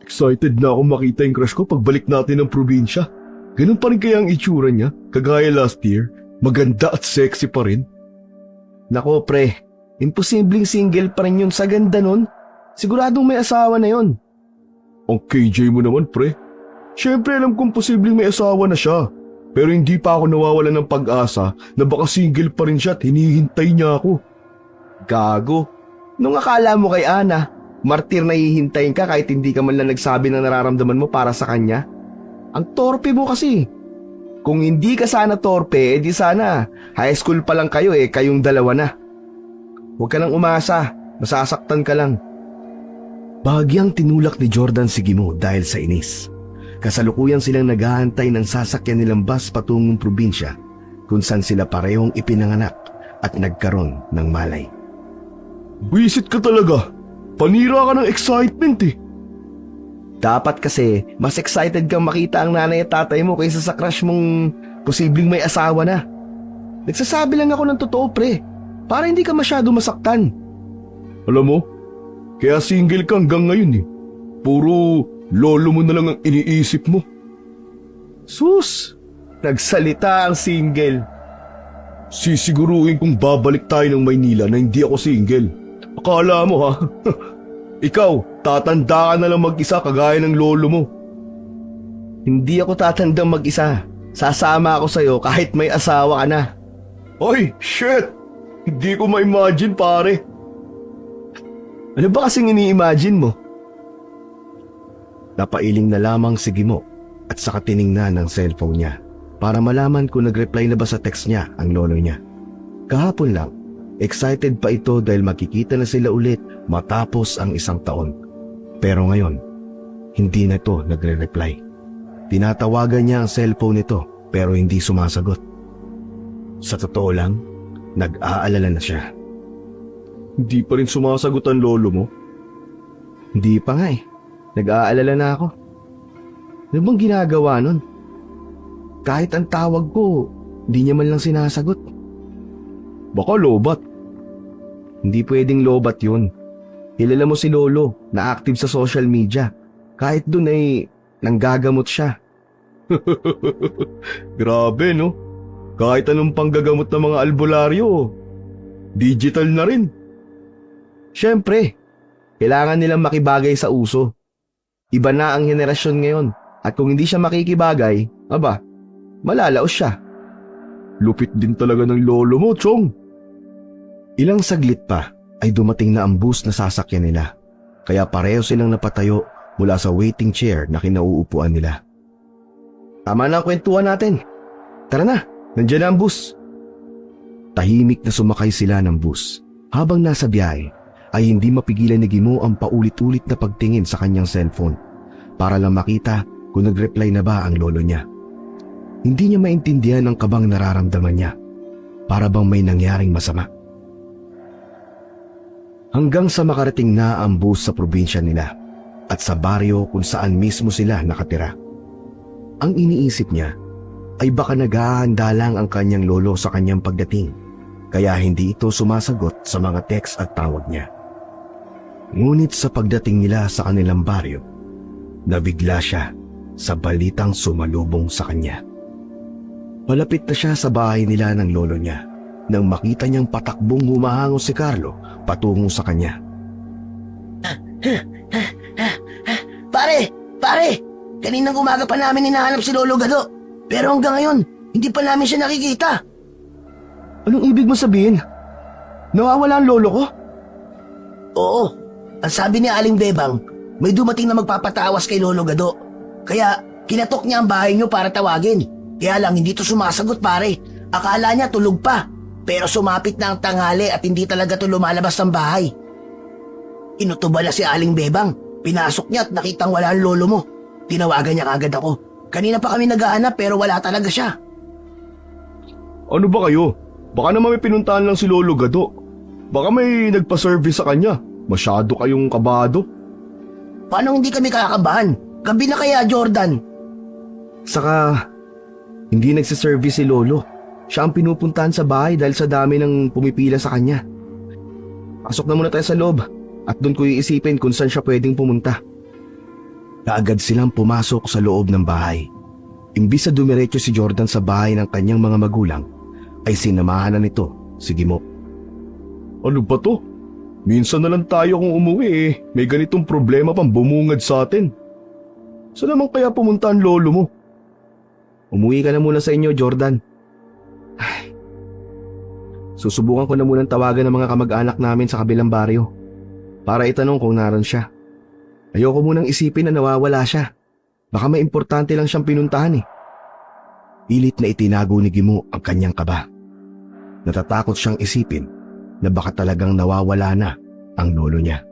Excited na ako makita yung crush ko pagbalik natin ng probinsya. Ganun pa rin kaya ang itsura niya, kagaya last year. Maganda at sexy pa rin. Nako pre, imposibleng single pa rin yun sa ganda nun. Siguradong may asawa na yun. Ang KJ mo naman pre. Siyempre alam kong posibleng may asawa na siya. Pero hindi pa ako nawawalan ng pag-asa na baka single pa rin siya at hinihintay niya ako. Gago. Nung akala mo kay Ana, martir na hihintayin ka kahit hindi ka man lang nagsabi ng nararamdaman mo para sa kanya. Ang torpe mo kasi. Kung hindi ka sana torpe, edi sana high school pa lang kayo kayong dalawa na. Huwag ka nang umasa, masasaktan ka lang. Bahagyang tinulak ni Jordan si Gimo dahil sa inis. Kasalukuyang silang naghahantay ng sasakyan nilang bus patungong probinsya kung saan sila parehong ipinanganak at nagkaroon ng malay. Buisit ka talaga. Panira ka ng excitement eh. Dapat kasi mas excited kang makita ang nanay at tatay mo kaysa sa crush mong posibleng may asawa na. Nagsasabi lang ako ng totoo pre, para hindi ka masyado masaktan. Alam mo, kaya single ka hanggang ngayon eh. Puro lolo mo na lang ang iniisip mo. Sus, nagsalita ang single. Sisiguruhin kong babalik tayo ng Maynila na hindi ako single. Akala mo ha? Ikaw, tatanda ka na lang mag-isa kagaya ng lolo mo. Hindi ako tatandang mag-isa. Sasama ako sa'yo kahit may asawa ka na. Oy, shit! Hindi ko ma-imagine pare. Ano ba kasing ini-imagine mo? Napailing na lamang si Gimo at saka tiningnan ng cellphone niya para malaman kung nag-reply na ba sa text niya ang lolo niya. Kahapon lang, excited pa ito dahil makikita na sila ulit matapos ang isang taon. Pero ngayon, hindi na ito nagre-reply. Tinatawagan niya ang cellphone nito pero hindi sumasagot. Sa totoo lang, nag-aalala na siya. Hindi pa rin sumasagot ang lolo mo? Hindi pa nga Nag-aalala na ako. Ano bang ginagawa nun? Kahit ang tawag ko, hindi niya man lang sinasagot. Baka lobat. Hindi pwedeng lobat yun. Kilala mo si Lolo na active sa social media. Kahit dun nanggagamot siya. Grabe no? Kahit anong panggagamot ng mga albularyo, digital na rin. Siyempre, kailangan nilang makibagay sa uso. Iba na ang henerasyon ngayon at kung hindi siya makikibagay, malalaos siya. Lupit din talaga ng lolo mo, Chong. Ilang saglit pa ay dumating na ang bus na sasakyan nila, kaya pareho silang napatayo mula sa waiting chair na kinauupuan nila. Tama na ang kwentuhan natin. Tara na, nandiyan na ang bus. Tahimik na sumakay sila ng bus. Habang nasa biyahe, ay hindi mapigilan ni Gimo ang paulit-ulit na pagtingin sa kanyang cellphone para lang makita kung nag-reply na ba ang lolo niya. Hindi niya maintindihan ang kabang nararamdaman niya, para bang may nangyaring masama. Hanggang sa makarating na ang bus sa probinsya nila at sa baryo kung saan mismo sila nakatira. Ang iniisip niya ay baka naghahanda lang ang kanyang lolo sa kanyang pagdating, kaya hindi ito sumasagot sa mga text at tawag niya. Ngunit sa pagdating nila sa kanilang baryo, nabigla siya sa balitang sumalubong sa kanya. Palapit na siya sa bahay nila ng lolo niya nang makita niyang patakbong humahango si Carlo patungo sa kanya. Pare! Kaninang umaga pa namin hinahanap si Lolo Gado. Pero hanggang ngayon, hindi pa namin siya nakikita. Anong ibig mo sabihin? Nawawala ang lolo ko? Oo, ang sabi ni Aling Bebang, may dumating na magpapatawas kay Lolo Gado. Kaya kinatok niya ang bahay niyo para tawagin. Kaya lang hindi to sumasagot pare. Akala niya tulog pa. Pero sumapit na ang tanghali at hindi talaga to lumalabas ng bahay. Inutuba na si Aling Bebang. Pinasok niya at nakitang wala ang lolo mo. Tinawagan niya kagad ako. Kanina pa kami naghahanap pero wala talaga siya. Ano ba kayo? Baka naman may pinuntahan lang si Lolo Gado. Baka may nagpa-service sa kanya. Masyado kayong kabado. Paano hindi kami kakabahan? Gabi na kaya, Jordan? Saka, hindi nagsiservice si Lolo. Siya ang pinupuntahan sa bahay dahil sa dami ng pumipila sa kanya. Pasok na muna tayo sa loob at doon ko iisipin kung saan siya pwedeng pumunta. Kaagad silang pumasok sa loob ng bahay. Imbis na dumiretso si Jordan sa bahay ng kanyang mga magulang, ay sinamahan na nito si Gimo. Ano ba to? Minsan na lang tayo kung umuwi eh. May ganitong problema pang bumungad sa atin. Saan naman kaya pumunta ang lolo mo? Umuwi ka na muna sa inyo, Jordan. Susubukan ko na munang tawagan ng mga kamag-anak namin sa kabilang baryo para itanong kung naroon siya. Ayoko munang isipin na nawawala siya. Baka may importante lang siyang pinuntahan eh. Pilit na itinago ni Gimo ang kanyang kaba. Natatakot siyang isipin na baka talagang nawawala na ang lolo niya.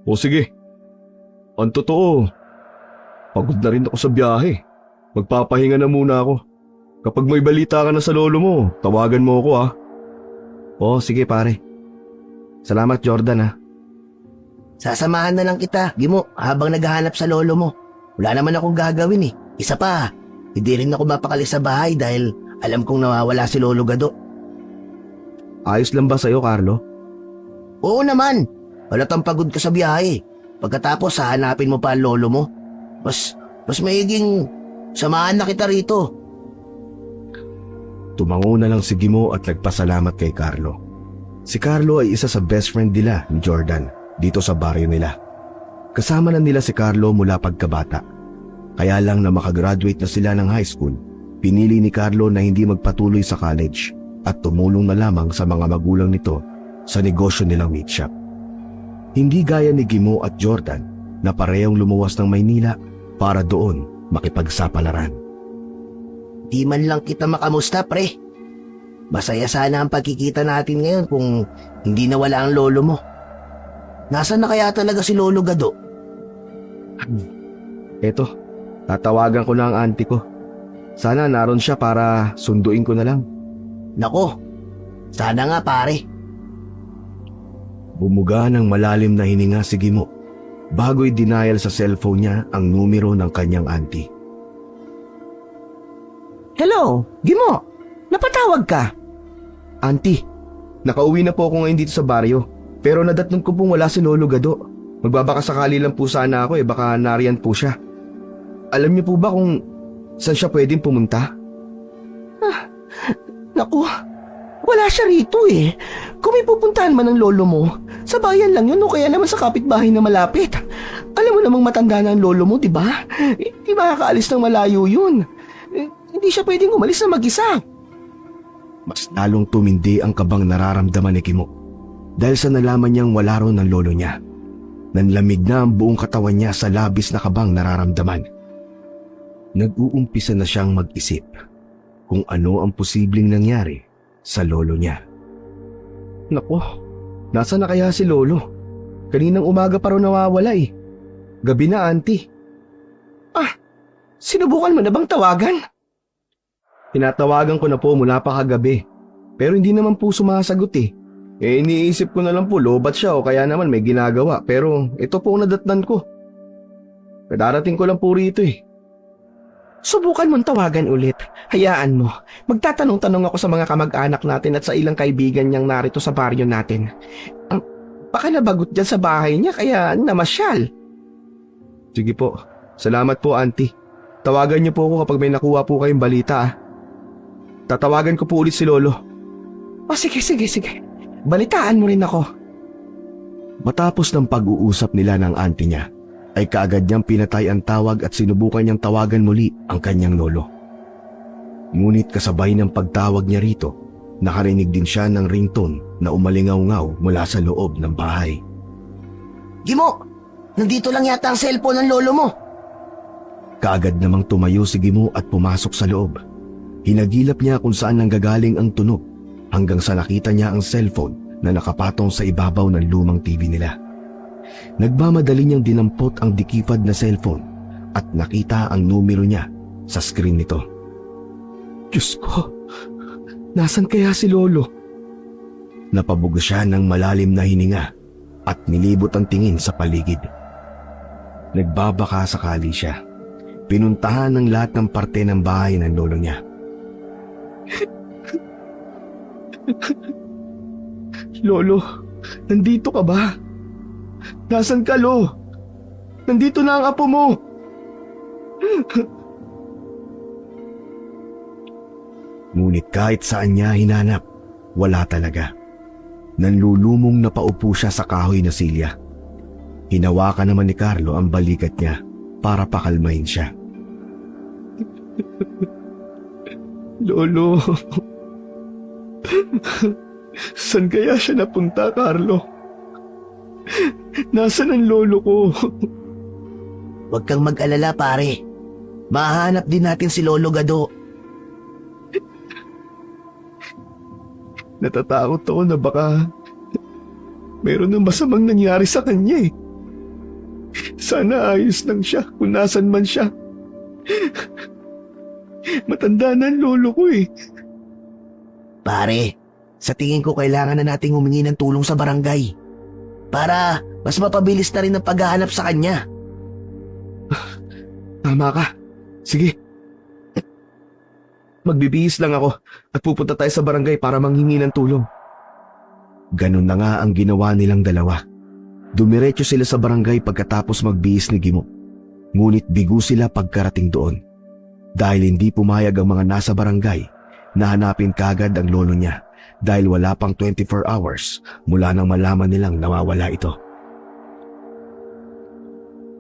O sige. Ang totoo, pagod na rin ako sa biyahe. Magpapahinga na muna ako. Kapag may balita ka na sa lolo mo, tawagan mo ako ha. Oo, sige pare. Salamat Jordan ha. Sasamahan na lang kita, Gimo, habang naghahanap sa lolo mo. Wala naman akong gagawin eh. Isa pa, hindi rin ako mapakali sa bahay dahil alam kong nawawala si Lolo Gado. Ayos lang ba sa'yo, Carlo? Oo naman, halatang pagod ka sa biyahe. Pagkatapos hahanapin mo pa ang lolo mo. Mas maiging samahan na kita rito. Tumango na lang si Gimo at nagpasalamat kay Carlo. Si Carlo ay isa sa best friend nila ni Jordan dito sa baryo nila. Kasama na nila si Carlo mula pagkabata. Kaya lang na makagraduate na sila ng high school, pinili ni Carlo na hindi magpatuloy sa college at tumulong na lamang sa mga magulang nito sa negosyo nilang meat shop. Hindi gaya ni Gimo at Jordan na parehong lumuwas ng Maynila para doon makipagsapalaran. Di man lang kita makamusta, pre. Masaya sana ang pagkikita natin ngayon kung hindi nawala ang lolo mo. Nasaan na kaya talaga si Lolo Gado? Eto, tatawagan ko na ang auntie ko. Sana naroon siya para sunduin ko na lang. Nako, sana nga pare. Bumuga ng malalim na hininga si Gimo bago'y denial sa cellphone niya ang numero ng kanyang auntie. Hello, Gimo. Napatawag ka? Auntie, nakauwi na po ako ngayon dito sa baryo. Pero nadatnan ko pong wala si Lolo Gado. Magbabaka sakali lang po sana ako baka nariyan po siya. Alam niyo po ba kung saan siya pwedeng pumunta? Naku, wala siya rito eh. Kung may pupuntahan man ng lolo mo, sa bayan lang yun o kaya naman sa kapitbahay na malapit. Alam mo namang matanda na ang lolo mo, di ba? Hindi makakaalis ng malayo yun. Hindi siya pwedeng umalis na mag-isa. Mas lalong tumindi ang kabang nararamdaman ni Gimo dahil sa nalaman niyang wala ron ng lolo niya. Nanlamig na ang buong katawan niya sa labis na kabang nararamdaman. Nag-uumpisa na siyang mag-isip kung ano ang posibleng nangyari sa lolo niya. Nako, nasa na kaya si Lolo? Kaninang umaga pa raw nawawala eh. Gabi na, auntie. Sinubukan mo na bang tawagan? Tinatawagan ko na po mula pa kagabi. Pero hindi naman po sumasagot eh. Iniisip ko na lang po lobat siya o kaya naman may ginagawa. Pero ito po ang nadatnan ko. Kadarating ko lang po rito eh. Subukan mong tawagan ulit. Hayaan mo. Magtatanong-tanong ako sa mga kamag-anak natin at sa ilang kaibigan niyang narito sa baryo natin. Baka nabagot dyan sa bahay niya kaya namasyal. Sige po. Salamat po, auntie. Tawagan niyo po ako kapag may nakuha po kayong balita ah. Tatawagan ko po ulit si Lolo. Sige. Balitaan mo rin ako. Matapos ng pag-uusap nila ng auntie niya, ay kaagad niyang pinatay ang tawag at sinubukan niyang tawagan muli ang kanyang lolo. Ngunit kasabay ng pagtawag niya rito, nakarinig din siya ng ringtone na umalingaw-ngaw mula sa loob ng bahay. Gimo, nandito lang yata ang cellphone ng lolo mo. Kaagad namang tumayo si Gimo at pumasok sa loob. Hinagilap niya kung saan nanggagaling ang tunog hanggang sa nakita niya ang cellphone na nakapatong sa ibabaw ng lumang TV nila. Nagmamadali niyang dinampot ang dikipad na cellphone at nakita ang numero niya sa screen nito. Diyos ko, nasan kaya si Lolo? Napabugo siya ng malalim na hininga at nilibot ang tingin sa paligid. Nagbabaka sakali siya. Pinuntahan ng lahat ng parte ng bahay ng lolo niya. Lolo, nandito ka ba? Nasaan ka, Lo? Nandito na ang apo mo! Ngunit kahit saan niya hinanap, wala talaga. Nanlulumong napaupo siya sa kahoy na silya. Hinawakan naman ni Carlo ang balikat niya para pakalmahin siya. Lolo, saan kaya siya napunta, Carlo? Nasaan ang lolo ko? Huwag kang mag-alala pare. Mahanap din natin si Lolo Gado. Natatakot ako na baka meron ng masamang nangyari sa kanya eh. Sana ayos lang siya kung nasan man siya. Matanda na ang lolo ko eh. Pare, sa tingin ko kailangan na nating humingi ng tulong sa barangay. Para mas mapabilis na rin ang paghahanap sa kanya. Tama ka. Sige. Magbibihis lang ako at pupunta tayo sa barangay para manghingi ng tulong. Ganun na nga ang ginawa nilang dalawa. Dumiretso sila sa barangay pagkatapos magbihis ni Gimo. Ngunit bigo sila pagkarating doon. Dahil hindi pumayag ang mga nasa barangay na hanapin kagad ang lolo niya dahil wala pang 24 hours mula nang malaman nilang nawawala ito.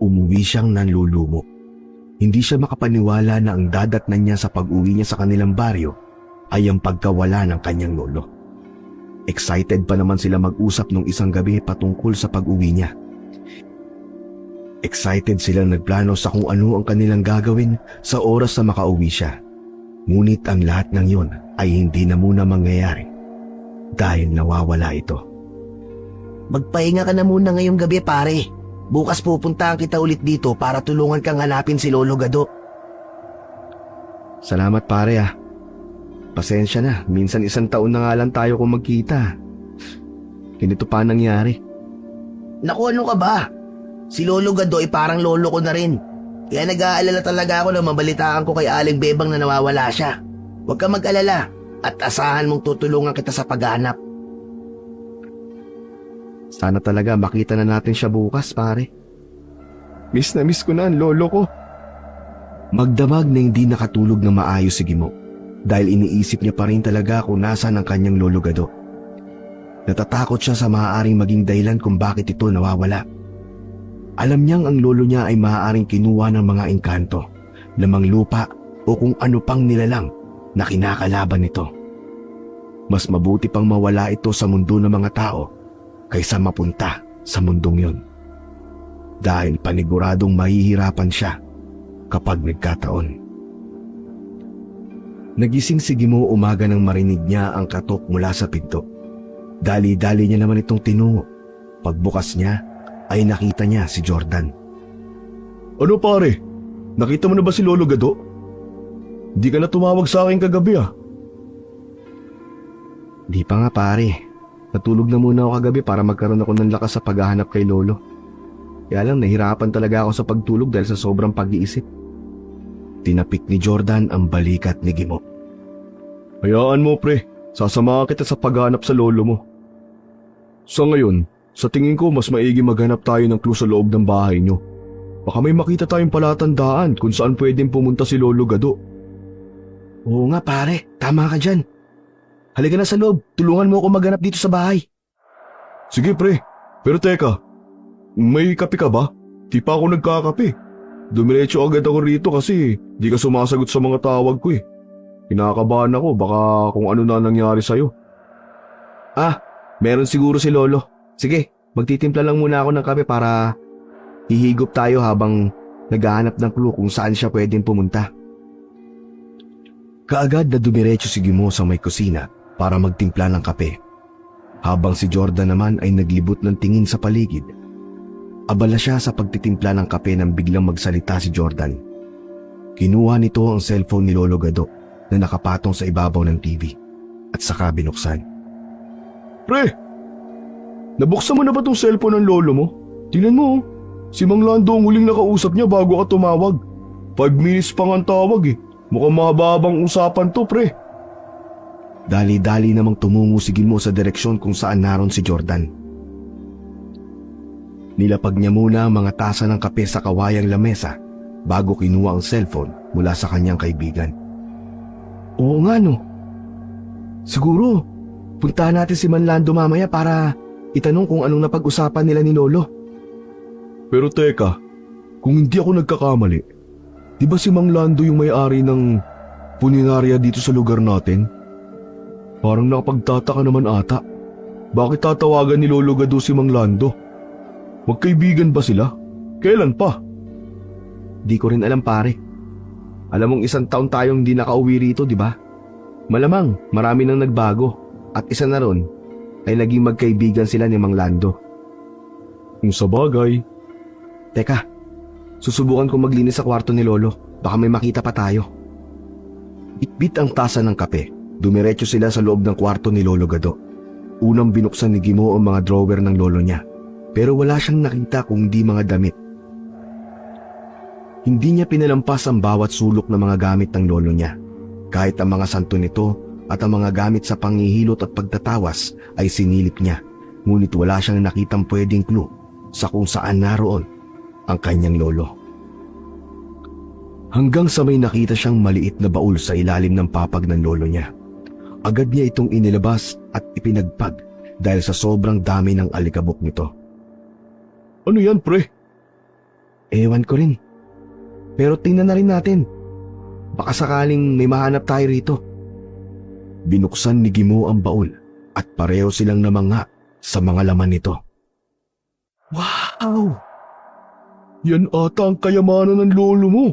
Umuwi siyang nanlulumo. Hindi siya makapaniwala na ang dadatnan niya sa pag-uwi niya sa kanilang baryo ay ang pagkawala ng kanyang lolo. Excited pa naman sila mag-usap nung isang gabi patungkol sa pag-uwi niya. Excited silang nagplano sa kung ano ang kanilang gagawin sa oras na makauwi siya. Ngunit ang lahat ng yon ay hindi na muna mangyayari dahil nawawala ito. Magpahinga ka na muna ngayong gabi pare. Bukas pupuntahan kita ulit dito para tulungan kang hanapin si Lolo Gado. Salamat pare ah. Pasensya na, minsan isang taon na nga lang tayo kung magkita. Ganito pa nangyari. Naku, ano ka ba? Si Lolo Gado ay parang lolo ko na rin. Kaya nag-aalala talaga ako na mabalitaan ko kay Aling Bebang na nawawala siya. Huwag ka mag-alala at asahan mong tutulungan kita sa paghahanap. Sana talaga makita na natin siya bukas pare. Miss na miss ko na ang lolo ko. Magdamag na hindi nakatulog na maayos si Gimo dahil iniisip niya pa rin talaga kung nasaan ang kanyang lolo Gado. Natatakot siya sa maaaring maging dahilan kung bakit ito nawawala. Alam niyang ang lolo niya ay maaaring kinuha ng mga engkanto, lamang lupa o kung ano pang nilalang na kinakalaban nito. Mas mabuti pang mawala ito sa mundo ng mga tao kaysa mapunta sa mundong yon. Dahil paniguradong mahihirapan siya kapag nagkataon. Nagising si Gimo umaga nang marinig niya ang katok mula sa pinto. Dali-dali niya naman itong tinungo. Pagbukas niya ay nakita niya si Jordan. Ano pare? Nakita mo na ba si Lolo Gado? Di ka na tumawag sa akin kagabi ah. Di pa nga pare. Natulog na muna ako kagabi para magkaroon ako ng lakas sa paghahanap kay lolo. Kaya lang nahirapan talaga ako sa pagtulog dahil sa sobrang pag-iisip. Tinapik ni Jordan ang balikat ni Gimo. Hayaan mo pre, sasamahan kita sa paghanap sa lolo mo. Sa ngayon, sa tingin ko mas maigi maghanap tayo ng clue sa loob ng bahay nyo. Baka may makita tayong palatandaan kung saan pwedeng pumunta si Lolo Gado. Oo nga pare, tama ka dyan. Halika na sa loob, tulungan mo ako maghanap dito sa bahay. Sige pre, pero teka, may kape ka ba? Di pa ako nagkakape. Dumiretso agad ako rito kasi di ka sumasagot sa mga tawag ko eh. Kinakabahan ako baka kung ano na nangyari sa'yo. Ah, meron siguro si lolo. Sige, magtitimpla lang muna ako ng kape para hihigop tayo habang naghahanap ng clue kung saan siya pwedeng pumunta. Kaagad na dumiretso si Gimo sa may kusina para magtimpla ng kape. Habang si Jordan naman ay naglibot ng tingin sa paligid. Abala siya sa pagtitimpla ng kape nang biglang magsalita si Jordan. Kinuha nito ang cellphone ni Lolo Gado na nakapatong sa ibabaw ng TV at saka binuksan. Pre, nabuksan mo na ba tong cellphone ng lolo mo? Tingnan mo, si Mang Lando ang huling nakausap niya bago ka tumawag. 5 minutes pa nga ang tawag eh. Mukhang mahabang usapan to pre. Dali-dali namang tumungo si Gimo sa direksyon kung saan naroon si Jordan. Nilapag niya muna ang mga tasa ng kape sa kawayang lamesa bago kinuha ang cellphone mula sa kanyang kaibigan. Oo nga no. Siguro, puntahan natin si Manlando mamaya para itanong kung anong napag-usapan nila ni Lolo. Pero teka, kung hindi ako nagkakamali, di ba si Mang Lando yung may-ari ng puninarya dito sa lugar natin? Parang nakapagtataka naman ata. Bakit tatawagan ni Lolo Gado si Mang Lando? Magkaibigan ba sila? Kailan pa? Di ko rin alam pare. Alam mong 1 taon tayong hindi nakauwi rito, di ba? Malamang marami nang nagbago at isa na ron ay naging magkaibigan sila ni Mang Lando. Kung sa bagay. Teka, susubukan ko maglinis sa kwarto ni Lolo. Baka may makita pa tayo. Bitbit ang tasa ng kape. Dumiretso sila sa loob ng kwarto ni Lolo Gado. Unang binuksan ni Gimo ang mga drawer ng lolo niya. Pero wala siyang nakita kung di mga damit. Hindi niya pinalampas ang bawat sulok ng mga gamit ng lolo niya. Kahit ang mga santo nito at ang mga gamit sa pangihilot at pagtatawas ay sinilip niya. Ngunit wala siyang nakitang pwedeng clue sa kung saan naroon ang kanyang lolo. Hanggang sa may nakita siyang maliit na baul sa ilalim ng papag ng lolo niya. Agad niya itong inilabas at ipinagpag dahil sa sobrang dami ng alikabok nito. Ano yan, pre? Ewan ko rin. Pero tingnan na rin natin. Baka sakaling may mahanap tayo rito. Binuksan ni Gimo ang baul at pareho silang namangha sa mga laman nito. Wow! Yan ata ang kayamanan ng lolo mo.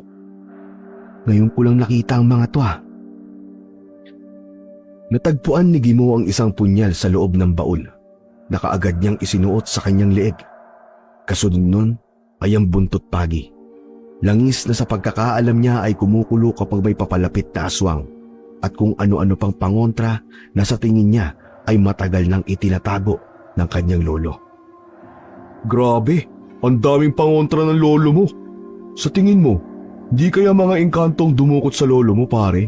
Ngayon ko lang nakita ang mga to Natagpuan ni Gimo ang isang punyal sa loob ng baul na kaagad niyang isinuot sa kanyang leeg. Kasunod nun ay ang buntot pagi. Langis na sa pagkakaalam niya ay kumukulo kapag may papalapit na aswang at kung ano-ano pang pangontra na sa tingin niya ay matagal nang itinatago ng kanyang lolo. Grabe, ang daming pangontra ng lolo mo. Sa tingin mo, di kaya mga engkantong dumukot sa lolo mo, pare?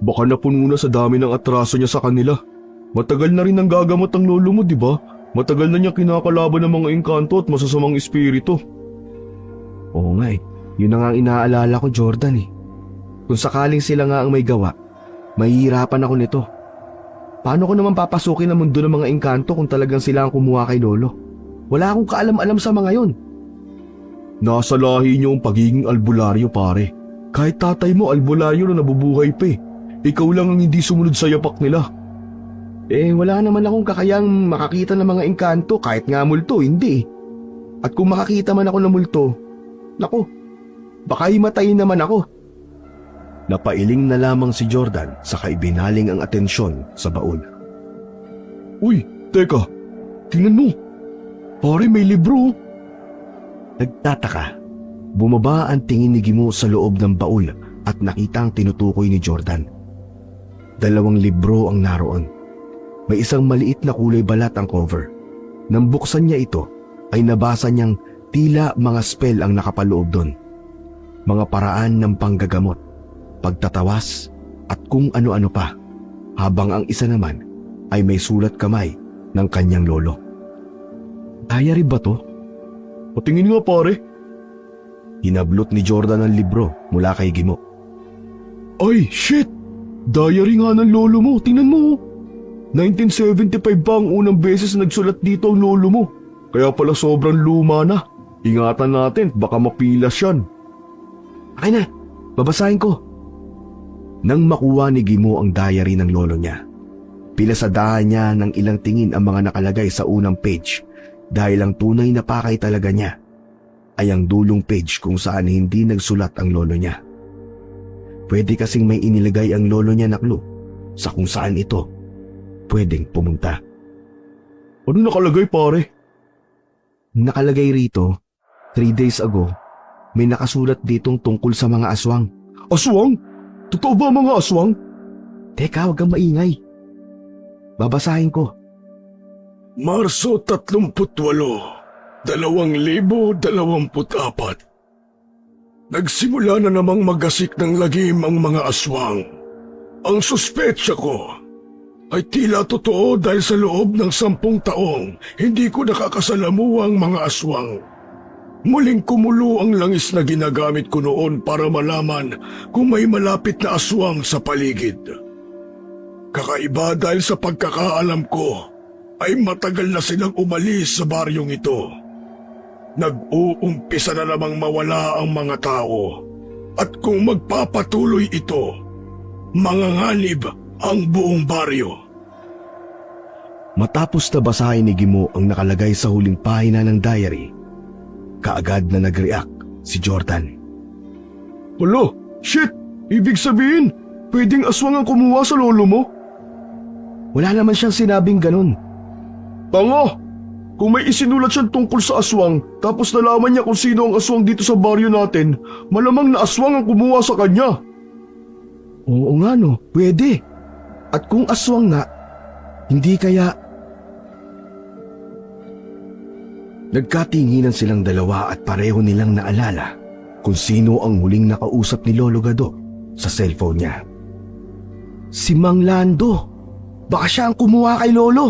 Baka napuno na sa dami ng atraso niya sa kanila. Matagal na rin ang gagamot ang lolo mo, di ba? Matagal na niya kinakalaban ng mga engkanto at masasamang espiritu. Oo nga yun na nga ang inaalala ko, Jordan Kung sakaling sila nga ang may gawa, mahihirapan ako nito. Paano ko naman papasukin ang mundo ng mga engkanto kung talagang sila ang kumuha kay Lolo? Wala akong kaalam-alam sa mga yon. Nasa lahi niyo ang pagiging albularyo, pare. Kahit tatay mo albularyo na nabubuhay pa eh. Ikaw lang ang hindi sumunod sa yapak nila. Wala naman akong kakayang makakita ng mga engkanto kahit nga multo, hindi. At kung makakita man ako ng multo, naku, baka himatayin naman ako. Napailing na lamang si Jordan sa kaibinaling ang atensyon sa baul. Uy, teka, tingnan mo. Pare, may libro. Nagtataka. Bumaba ang tingin ni Gimo sa loob ng baul at nakita ang tinutukoy ni Jordan. 2 libro ang naroon. May isang maliit na kulay balat ang cover. Nang buksan niya ito, ay nabasa niyang tila mga spell ang nakapaloob doon. Mga paraan ng panggagamot, pagtatawas, at kung ano-ano pa. Habang ang isa naman ay may sulat kamay ng kanyang lolo. Diary ba to? Patingin nga, pare. Hinablot ni Jordan ang libro mula kay Gimo. Ay, shit! Diary nga ng lolo mo, tingnan mo. 1975 pa ang unang beses na nagsulat dito ang lolo mo. Kaya pala sobrang luma na. Ingatan natin, baka mapilas yan. Akin na, babasahin ko. Nang makuha ni Gimo ang diary ng lolo niya, pinasadahan niya ng ilang tingin ang mga nakalagay sa unang page dahil ang tunay na pakay talaga niya ay ang dulong page kung saan hindi nagsulat ang lolo niya. Pwede kasing may inilagay ang lolo niya na clue sa kung saan ito pwedeng pumunta. Ano nakalagay, pare? Nakalagay rito, 3 days ago, may nakasulat ditong tungkol sa mga aswang. Aswang? Totoo ba mga aswang? Teka, huwag kang maingay. Babasahin ko. Marso 38, 2024. Nagsimula na namang magasik ng lagim ang mga aswang. Ang suspetsya ko, ay tila totoo dahil sa loob ng 10 taong hindi ko nakakasalamuang mga aswang. Muling kumulo ang langis na ginagamit ko noon para malaman kung may malapit na aswang sa paligid. Kakaiba dahil sa pagkakaalam ko ay matagal na silang umalis sa baryong ito. Nag-uumpisa na namang mawala ang mga tao at kung magpapatuloy ito, manganganib ang buong baryo. Matapos na basahin ni Gimo ang nakalagay sa huling pahina ng diary, kaagad na nag-react si Jordan. Hala, shit! Ibig sabihin, pwedeng aswang ang kumuha sa lolo mo? Wala naman siyang sinabing ganun. Tanga! Kung may isinulat siyang tungkol sa aswang, tapos nalaman niya kung sino ang aswang dito sa baryo natin, malamang na aswang ang kumuha sa kanya. Oo nga no, pwede. At kung aswang nga, hindi kaya... Nagkatinginan silang dalawa at pareho nilang naalala kung sino ang huling nakausap ni Lolo Gado sa cellphone niya. Si Mang Lando. Baka siya ang kumuha kay Lolo.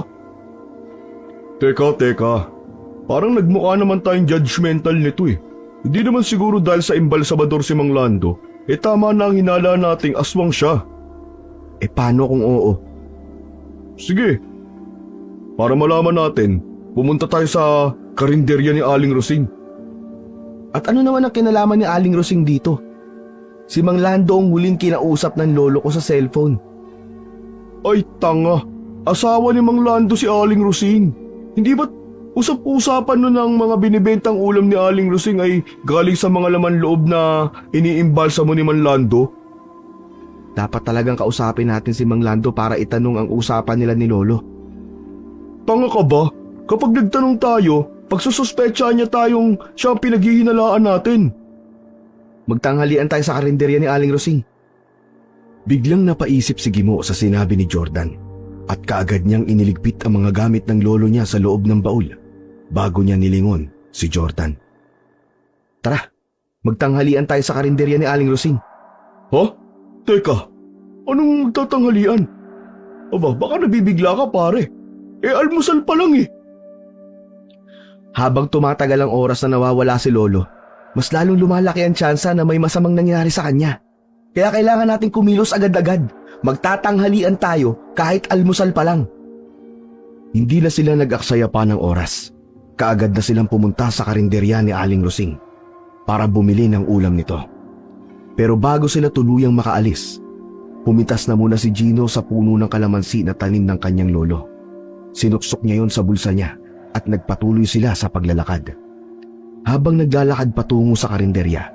Teka. Parang nagmukha naman tayong judgmental nito eh. Hindi naman siguro dahil sa embalsamador si Mang Lando. Tama na ang hinala nating aswang siya. Paano kung oo? Sige. Para malaman natin, pumunta tayo sa karinderya ni Aling Rosing. At ano naman ang kinalaman ni Aling Rosing dito? Si Mang Lando ang huling kinausap ng lolo ko sa cellphone. Ay tanga, asawa ni Mang Lando si Aling Rosing. Hindi ba't usap-usapan nun ng mga binibentang ulam ni Aling Rosing ay galing sa mga laman loob na iniimbalsa mo ni Mang Lando? Dapat talagang kausapin natin si Mang Lando para itanong ang usapan nila ni Lolo. Tanga ka ba? Kapag nagtanong tayo, pagsususpetsahan niya tayong siya ang pinaghihinalaan natin. Magtanghalian tayo sa karinderya ni Aling Rosing. Biglang napaisip si Gimo sa sinabi ni Jordan at kaagad niyang iniligpit ang mga gamit ng lolo niya sa loob ng baul bago niya nilingon si Jordan. Tara, magtanghalian tayo sa karinderya ni Aling Rosing. Ha? Teka, anong magtatanghalian? Aba, baka nabibigla ka pare. Almusal pa lang eh. Habang tumatagal ang oras na nawawala si Lolo, mas lalong lumalaki ang tsansa na may masamang nangyari sa kanya. Kaya kailangan natin kumilos agad-agad. Magtatanghalian tayo kahit almusal pa lang. Hindi na sila nag-aksaya pa ng oras. Kaagad na silang pumunta sa karinderya ni Aling Rosing para bumili ng ulam nito. Pero bago sila tuluyang makaalis, pumitas na muna si Gino sa puno ng kalamansi na tanim ng kanyang lolo. Sinuksok niya yon sa bulsa niya at nagpatuloy sila sa paglalakad. Habang naglalakad patungo sa karinderya,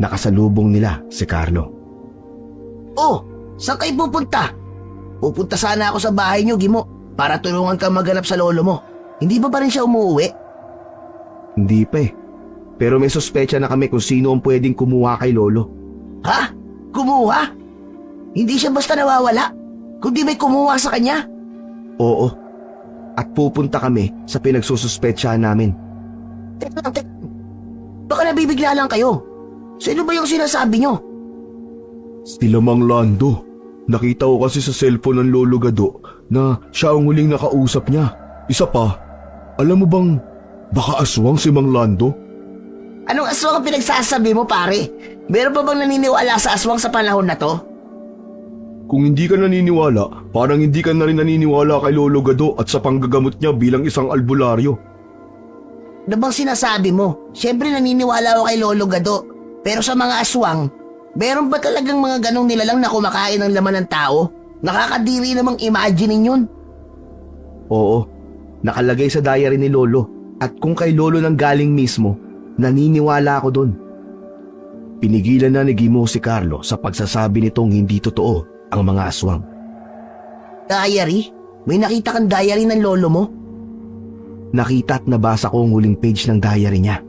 nakasalubong nila si Carlo. Oh, saan kayo pupunta? Pupunta sana ako sa bahay niyo, Gimo, para tulungan kang maghanap sa lolo mo. Hindi ba rin siya umuwi? Hindi pa eh. Pero may suspecha na kami kung sino ang pwedeng kumuha kay Lolo. Ha? Kumuha? Hindi siya basta nawawala, kundi may kumuha sa kanya. Oo. At pupunta kami sa pinagsususpetsahan namin. Teka lang. Baka nabibigla lang kayo. Sino ba yung sinasabi niyo? Sila Mang Lando. Nakita ko kasi sa cellphone ng Lolo Gado na siya ang huling nakausap niya. Isa pa, alam mo bang baka aswang si Mang Lando? Anong aswang ang pinagsasabi mo, pare? Meron pa bang naniniwala sa aswang sa panahon na to? Kung hindi ka naniniwala, parang hindi ka na rin naniniwala kay Lolo Gado at sa panggagamot niya bilang isang albularyo. Ano bang sinasabi mo? Siyempre naniniwala ako kay Lolo Gado. Pero sa mga aswang, meron ba talagang mga ganong nilalang na kumakain ng laman ng tao? Nakakadiri namang imaginein yun. Oo. Nakalagay sa diary ni Lolo. At kung kay Lolo nang galing mismo, naniniwala ako dun. Pinigilan na ni Gimo si Carlo sa pagsasabi nitong hindi totoo ang mga aswang. Diary? May nakita kang diary ng lolo mo? Nakita at nabasa ko ang huling page ng diary niya.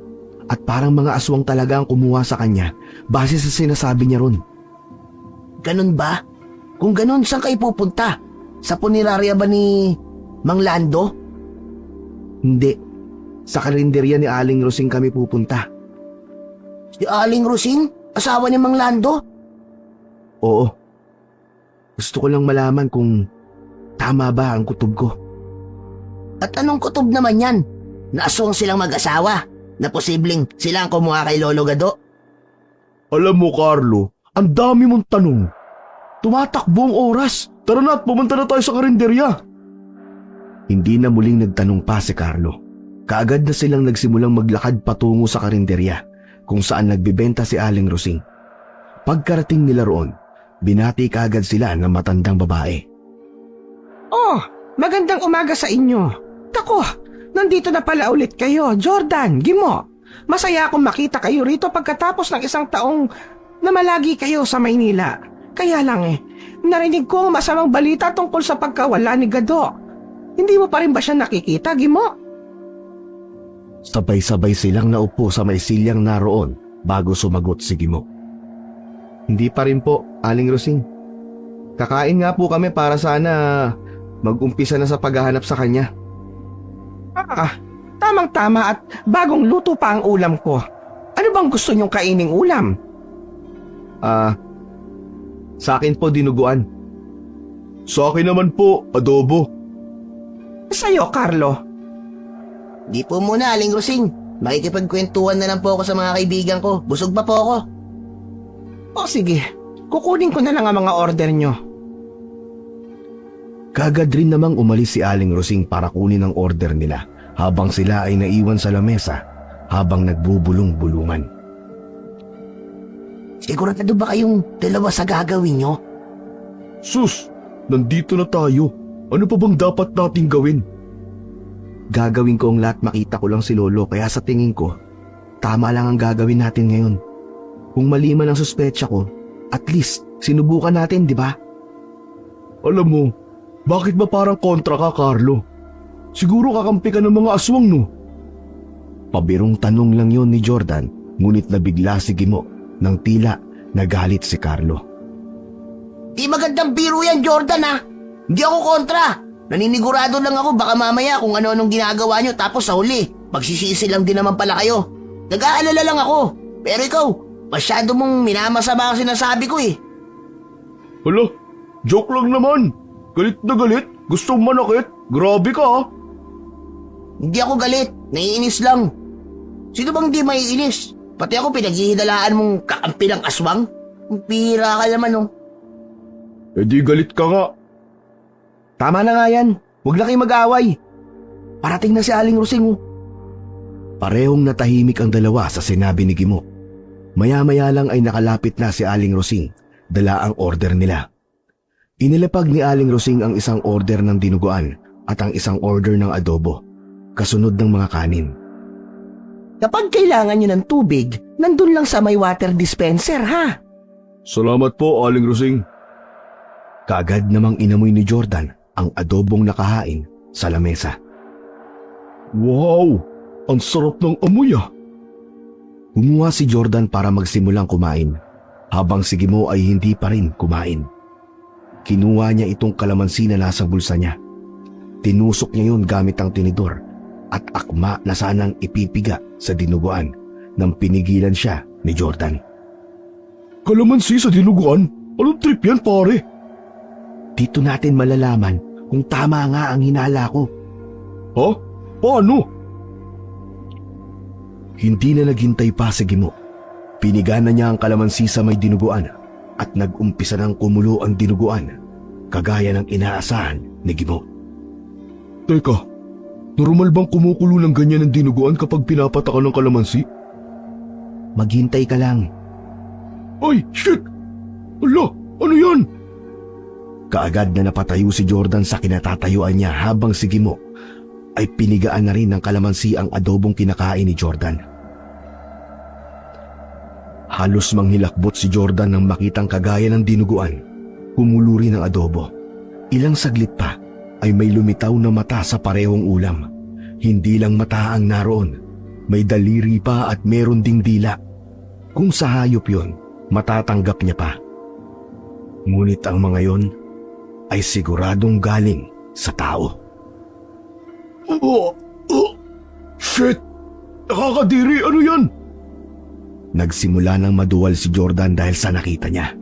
At parang mga aswang talaga ang kumuha sa kanya base sa sinasabi niya ron. Ganun ba? Kung ganun, saan kayo pupunta? Sa punerarya ba ni Mang Lando? Hindi. Sa karinderya ni Aling Rosing kami pupunta. Si Aling Rosing? Asawa ni Mang Lando? Oo. Gusto ko lang malaman kung tama ba ang kutob ko? At anong kutob naman yan? Naaswang silang mag-asawa na posibleng sila ang kumuha kay Lolo Gado. Alam mo, Carlo, ang dami mong tanong. Tumatakbo ang oras. Tara na at pumunta na tayo sa karinderya. Hindi na muling nagtanong pa si Carlo. Kaagad na silang nagsimulang maglakad patungo sa karinderya kung saan nagbibenta si Aling Rosing. Pagkarating nila roon, binati kaagad sila ng matandang babae. Oh, magandang umaga sa inyo. Tako, nandito na pala ulit kayo, Jordan, Gimo. Masaya akong makita kayo rito pagkatapos ng isang taong na malagi kayo sa Maynila. Kaya lang narinig ko masamang balita tungkol sa pagkawala ni Gado. Hindi mo pa rin ba siya nakikita, Gimo? Sabay-sabay silang naupo sa may silyang naroon bago sumagot si Gimo. Hindi pa rin po, Aling Rosing. Kakain nga po kami para sana mag-umpisa na sa paghahanap sa kanya. Tamang-tama at bagong luto pa ang ulam ko. Ano bang gusto niyong kaining ulam? Sa akin po dinuguan. Sa akin naman po, adobo. Sa'yo, Carlo. Di po muna, Aling Rosing. Makikipagkwentuhan na lang po ako sa mga kaibigan ko. Busog pa po ako. O sige, kukunin ko na lang ang mga order niyo. Kaagad rin namang umalis si Aling Rosing para kunin ang order nila habang sila ay naiwan sa lamesa habang nagbubulong-bulungan. Sigurado ba kayong dalawa sa gagawin nyo? Sus, nandito na tayo. Ano pa bang dapat nating gawin? Gagawin ko ang lahat makita ko lang si Lolo kaya sa tingin ko, tama lang ang gagawin natin ngayon. Kung mali man ang suspecha ko, at least sinubukan natin, di ba? Alam mo, bakit ba parang kontra ka, Carlo? Siguro kakampi ka ng mga aswang, no? Pabirong tanong lang yon ni Jordan, ngunit nabigla si Gimo nang tila nagalit si Carlo. Di magandang biro yan, Jordan ha. Hindi ako kontra. Naninigurado lang ako baka mamaya kung ano-anong ginagawa nyo tapos sa huli, magsisisi lang din naman pala kayo. Nag-aalala lang ako. Pero ikaw, masyado mong minamasama ang sinasabi ko eh. Hala, joke lang naman. Galit na galit, gustong manakit. Grabe ka ha. Hindi ako galit, naiinis lang. Sino bang di maiinis? Pati ako pinaghihidalaan mong kakampi ng aswang? Pira ka naman oh. Eh di galit ka nga. Tama na nga yan. Huwag na kayo mag-away. Parating na si Aling Rosing. Parehong natahimik ang dalawa sa sinabi ni Gimo. Maya-maya lang ay nakalapit na si Aling Rosing, dala ang order nila. Inilapag ni Aling Rosing ang isang order ng dinuguan at ang isang order ng adobo, kasunod ng mga kanin. Kapag kailangan nyo ng tubig, nandun lang sa may water dispenser, ha? Salamat po, Aling Rosing. Kaagad namang inamoy ni Jordan ang adobong nakahain sa lamesa. Wow! Ang sarap ng amoy ah! Kumuha si Jordan para magsimulang kumain, habang si Gimo ay hindi pa rin kumain. Kinuha niya itong kalamansi na nasa bulsa niya. Tinusok niya yun gamit ang tinidor at akma na sanang ipipiga sa dinuguan nang pinigilan siya ni Jordan. Kalamansi sa dinuguan? Anong trip yan, pare? Dito natin malalaman kung tama nga ang hinala ko. Ha? Paano? Hindi na naghintay pa si Gimo. Piniga na niya ang kalamansi sa may dinuguan at nag-umpisa ng kumulo ang dinuguan, kagaya ng inaasahan ni Gimo. Teka, normal bang kumukulo ng ganyan ang dinuguan kapag pinapatakan ng kalamansi? Maghintay ka lang. Ay, shit! Ala, ano yan? Kaagad na napatayo si Jordan sa kinatatayuan niya habang si Gimo ay pinigaan na rin ng kalamansi ang adobong kinakain ni Jordan. Halos manghilakbot si Jordan nang makitang kagaya ng dinuguan. Kumulo rin ang adobo. Ilang saglit pa ay may lumitaw na mata sa parehong ulam. Hindi lang mata ang naroon, may daliri pa at meron ding dila. Kung sa hayop yun, matatanggap niya pa. Ngunit ang mga yon ay siguradong galing sa tao. Shit! Nakakadiri, ano yan? Nagsimula nang maduwal si Jordan dahil sa nakita niya.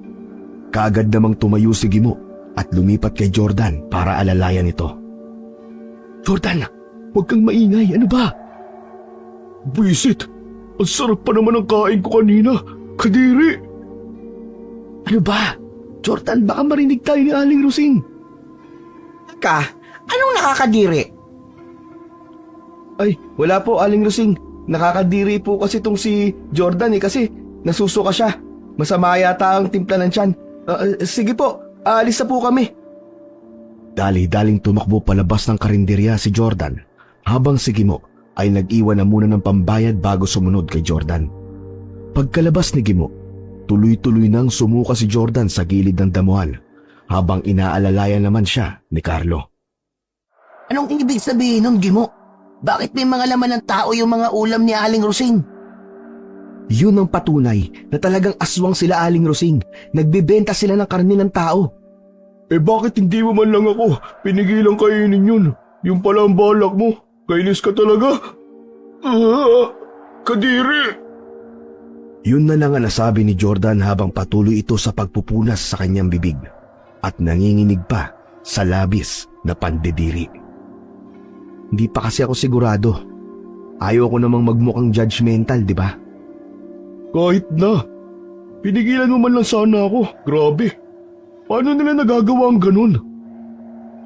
Kaagad namang tumayo si Gimo at lumipat kay Jordan para alalayan ito. Jordan, huwag kang maingay. Ano ba? Buisit, ang sarap pa naman ang kain ko kanina. Kadiri. Ano ba? Jordan, baka marinig tayo ni Aling Rosing. Anong nakakadiri? Ay, wala po, Aling Rosing. Nakakadiri po kasi tong si Jordan kasi nasusuka siya. Masama yata ang timpla ng tiyan. Sige po, aalis na po kami. Dali-daling tumakbo palabas ng karinderya si Jordan habang si Gimo ay nag-iwan na muna ng pambayad bago sumunod kay Jordan. Pagkalabas ni Gimo, tuloy-tuloy nang sumuka si Jordan sa gilid ng damuhan habang inaalalayan naman siya ni Carlo. Anong ibig sabihin nun, Gimo? Bakit may mga laman ng tao yung mga ulam ni Aling Rosing? Yun ang patunay na talagang aswang sila, Aling Rosing. Nagbebenta sila ng karne ng tao. Bakit hindi mo man lang ako pinigilang kainin yun? Yung pala ang balak mo. Kainis ka talaga. Kadiri. Yun na lang ang nasabi ni Jordan habang patuloy ito sa pagpupunas sa kanyang bibig at nanginginig pa sa labis na pandediri. Hindi pa kasi ako sigurado. Ayaw ko namang magmukhang judgmental, di ba? Kahit na. Pinigilan mo man lang sana ako. Grabe. Paano nila nagagawa ang ganun?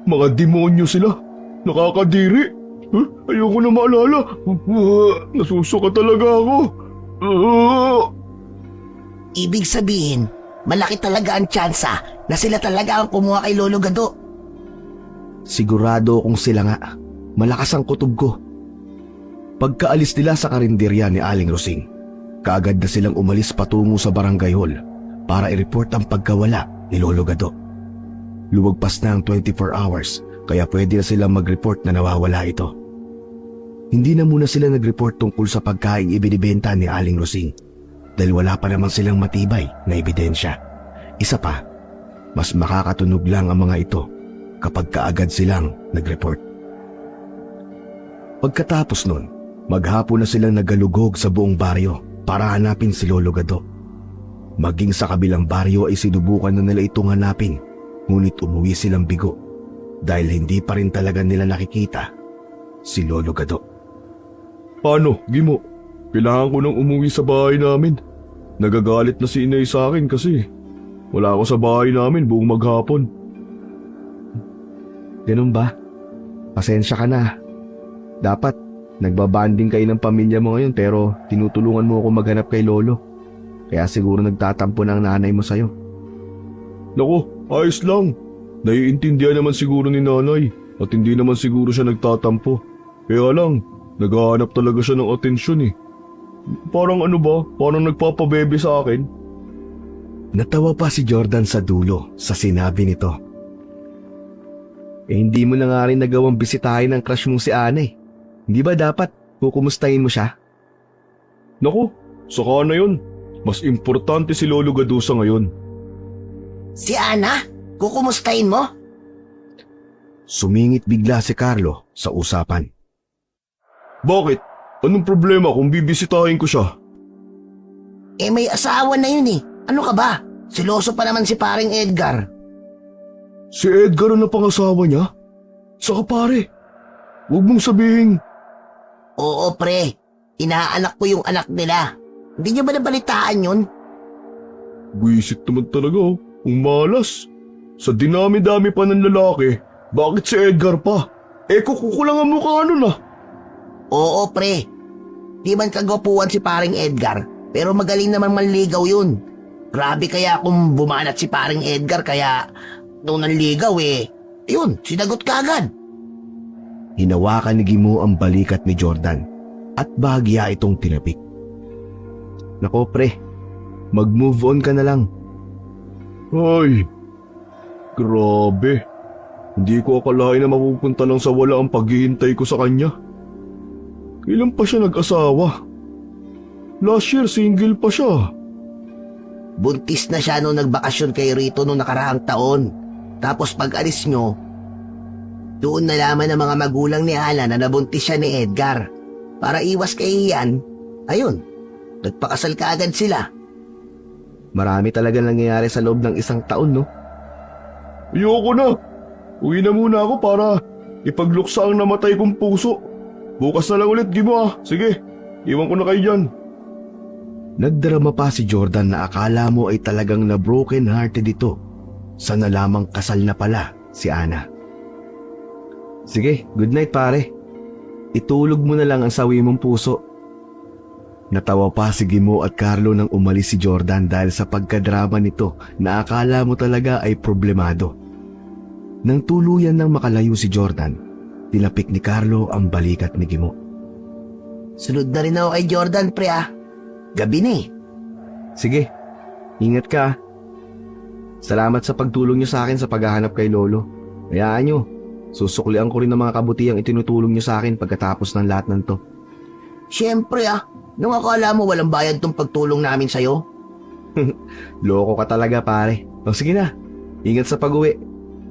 Mga demonyo sila. Nakakadiri. Ayoko na maalala. Nasusuka talaga ako. Ibig sabihin, malaki talaga ang tsansa na sila talaga ang kumuha kay Lolo Gado. Sigurado kung sila nga. Malakas ang kutob ko. Pagkaalis nila sa karinderya ni Aling Rosing, kaagad na silang umalis patungo sa barangay hall para i-report ang pagkawala ni Lolo Gado. Lumagpas na ang 24 hours kaya pwede na silang mag-report na nawawala ito. Hindi na muna sila nag-report tungkol sa pagkaing ibinibenta ni Aling Rosing dahil wala pa naman silang matibay na ebidensya. Isa pa, mas makakatunog lang ang mga ito kapag kaagad silang nag-report. Pagkatapos nun, maghapon na silang nagalugog sa buong baryo para hanapin si Lolo Gado. Maging sa kabilang baryo ay sinubukan na nila itong hanapin, ngunit umuwi silang bigo dahil hindi pa rin talaga nila nakikita si Lolo Gado. Paano, Gimo? Kailangan ko nang umuwi sa bahay namin. Nagagalit na si Inay sa akin kasi wala ako sa bahay namin buong maghapon. Ganun ba? Pasensya ka na. Dapat, nagbabanding kayo ng pamilya mo ngayon pero tinutulungan mo ako maghanap kay Lolo. Kaya siguro nagtatampo ng nanay mo sa'yo. Naku, ayos lang. Naiintindihan naman siguro ni nanay at hindi naman siguro siya nagtatampo. Kaya lang, naghahanap talaga siya ng atensyon eh. Parang ano ba? Parang nagpapabebe sa akin. Natawa pa si Jordan sa dulo sa sinabi nito. Hindi mo na nga rin nagawang bisitahin ng crush mong si Ana eh. Hindi ba dapat kukumustahin mo siya? Naku, saka na yun. Mas importante si Lolo Gadusa ngayon. Si Ana? Kukumustahin mo? Sumingit bigla si Carlo sa usapan. Bakit? Anong problema kung bibisitahin ko siya? May asawa na yun eh. Ano ka ba? Siloso pa naman si paring Edgar. Si Edgar ang napangasawa niya? Saka pare, huwag mong sabihin. Oo pre, inaanak ko yung anak nila. Hindi niyo ba nabalitaan yun? Buisit naman talaga oh, ang malas. Sa dinami-dami pa ng lalaki, bakit si Edgar pa? Kukulang ang mukha nun ah. Oo pre, di man kagwapuan si paring Edgar, pero magaling naman manligaw yun. Grabe kaya kung bumanat si paring Edgar kaya nung nanligaw yun, sinagot ka agad. Hinawakan ni Gimo ang balikat ni Jordan at bahagya itong tinapik. Nako pre, mag-move on ka na lang. Ay, grabe. Hindi ko akalain na mapupunta lang sa wala ang paghihintay ko sa kanya. Kailan pa siya nag-asawa? Last year single pa siya. Buntis na siya nung nagbakasyon kay Rito nung nakaraang taon. Tapos pag alis nyo, doon nalaman ng mga magulang ni Ana na nabuntis siya ni Edgar. Para iwas kay Ian, ayun, nagpakasal ka agad sila. Marami talaga nangyayari sa loob ng isang taon, no? Ayoko na. Uwi na muna ako para ipagluksa ang namatay kong puso. Bukas na lang ulit, Gimo ah. Sige, iwan ko na kayo dyan. Nagdrama pa si Jordan na akala mo ay talagang na broken hearted ito. Sana lamang kasal na pala si Ana. Sige, good night pare. Itulog mo na lang ang sawi mong puso. Natawa pa si Gimo at Carlo nang umalis si Jordan dahil sa pagkadrama nito na akala mo talaga ay problemado. Nang tuluyan nang makalayo si Jordan, tinapik ni Carlo ang balikat ni Gimo. Sunod na rin ako kay Jordan, pre ah. Gabi na eh. Sige, ingat ka. Salamat sa pagtulong niyo sa akin sa paghahanap kay Lolo. Hayaan niyo, susuklian ko rin ng mga kabutihang itinutulong niyo sa akin pagkatapos ng lahat ng to. Siyempre ah, nung akala mo walang bayad tong pagtulong namin sa'yo. Loko ka talaga pare. O sige na, ingat sa pag-uwi.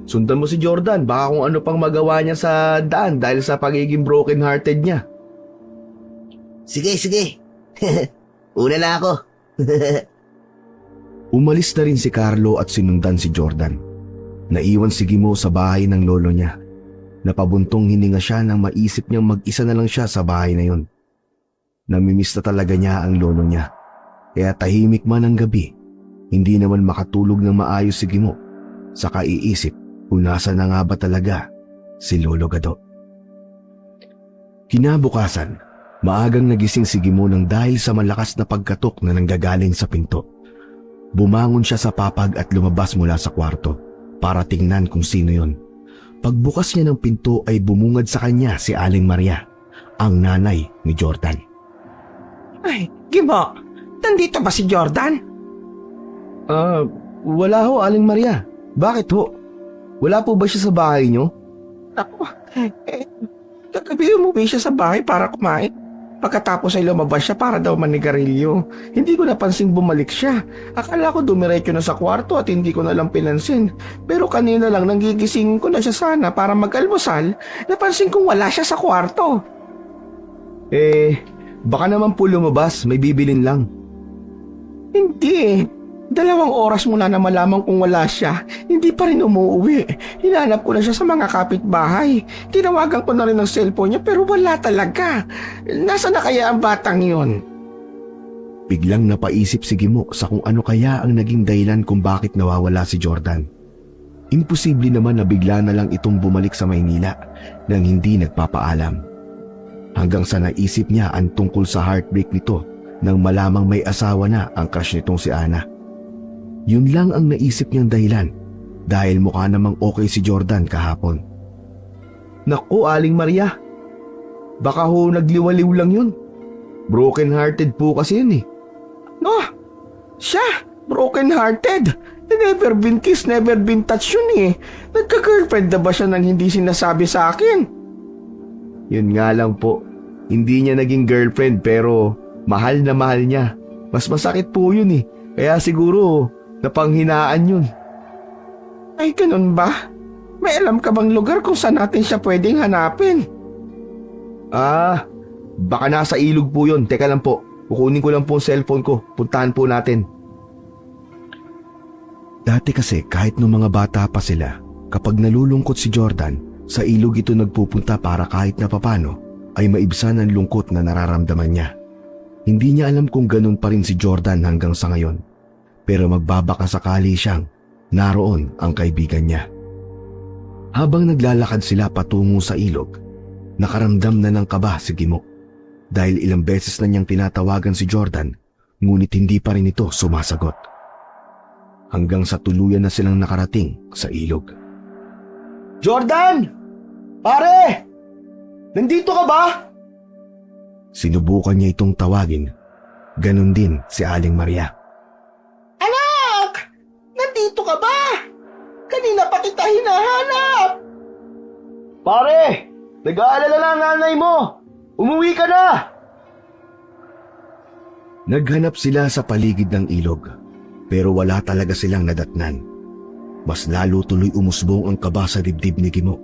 Sundan mo si Jordan, baka kung ano pang magawa niya sa daan dahil sa pagiging broken hearted niya. Sige, sige. Una na ako. Umalis na rin si Carlo at sinundan si Jordan. Naiwan si Gimo sa bahay ng lolo niya. Napabuntong hininga siya nang maisip niyang mag-isa na lang siya sa bahay na yon. Namimiss na talaga niya ang lolo niya. Kaya tahimik man ang gabi, hindi naman makatulog ng maayos si Gimo. Saka iisip kung nasa na nga ba talaga si Lolo Gado. Kinabukasan, maagang nagising si Gimo nang dahil sa malakas na pagkatok na nanggagaling sa pinto. Bumangon siya sa papag at lumabas mula sa kwarto para tingnan kung sino yon. Pagbukas niya ng pinto ay bumungad sa kanya si Aling Maria, ang nanay ni Jordan. Ay, Gimo, nandito ba si Jordan? Wala ho, Aling Maria. Bakit ho? Wala po ba siya sa bahay niyo? Ako, kagabi umuwi siya sa bahay para kumain. Pagkatapos ay lumabas siya para daw manigarilyo. Hindi ko napansing bumalik siya. Akala ko dumiretso na sa kwarto at hindi ko na lang pinansin. Pero kanina lang nanggigising ko na siya sana para mag-almusal, napansin kong wala siya sa kwarto. Baka naman po lumabas, may bibilin lang. Hindi eh. 2 oras muna na malaman kung wala siya. Hindi pa rin umuwi. Hinanap ko na siya sa mga kapitbahay. Tinawagan ko na rin ang cellphone niya pero wala talaga. Nasaan na kaya ang batang yon? Biglang napaisip si Gimo sa kung ano kaya ang naging dahilan kung bakit nawawala si Jordan. Imposible naman na bigla na lang itong bumalik sa Maynila nang hindi nagpapaalam. Hanggang sa naisip niya ang tungkol sa heartbreak nito nang malamang may asawa na ang crush nitong si Ana. Yun lang ang naisip niyang dahilan dahil mukha namang okay si Jordan kahapon. Naku, Aling Maria. Baka ho nagliwaliw lang yun. Broken hearted po kasi yun eh. No, siya, broken hearted. Never been kissed, never been touched yun eh. Nagka-girlfriend na ba siya nang hindi sinasabi sa akin? Yun nga lang po. Hindi niya naging girlfriend pero mahal na mahal niya. Mas masakit po yun eh. Kaya siguro napanghinaan yun. Ay, ganun ba? May alam ka bang lugar kung saan natin siya pwedeng hanapin? Baka nasa ilog po yun. Teka lang po. Kukunin ko lang po ang cellphone ko. Puntahan po natin. Dati kasi kahit nung mga bata pa sila, kapag nalulungkot si Jordan, sa ilog ito nagpupunta para kahit na papano ay maibsan ang lungkot na nararamdaman niya. Hindi niya alam kung ganun pa rin si Jordan hanggang sa ngayon. Pero magbabaka sakali siyang naroon ang kaibigan niya. Habang naglalakad sila patungo sa ilog, nakaramdam na ng kaba si Gimo. Dahil ilang beses na niyang tinatawagan si Jordan, ngunit hindi pa rin ito sumasagot. Hanggang sa tuluyan na silang nakarating sa ilog. Jordan! Pare! Nandito ka ba? Sinubukan niya itong tawagin. Ganon din si Aling Maria. Anak! Nandito ka ba? Kanina pa kita hinahanap! Pare! Nag-aalala na ang nanay mo! Umuwi ka na! Naghanap sila sa paligid ng ilog, pero wala talaga silang nadatnan. Mas lalo tuloy umusbong ang kaba sa dibdib ni Gimo.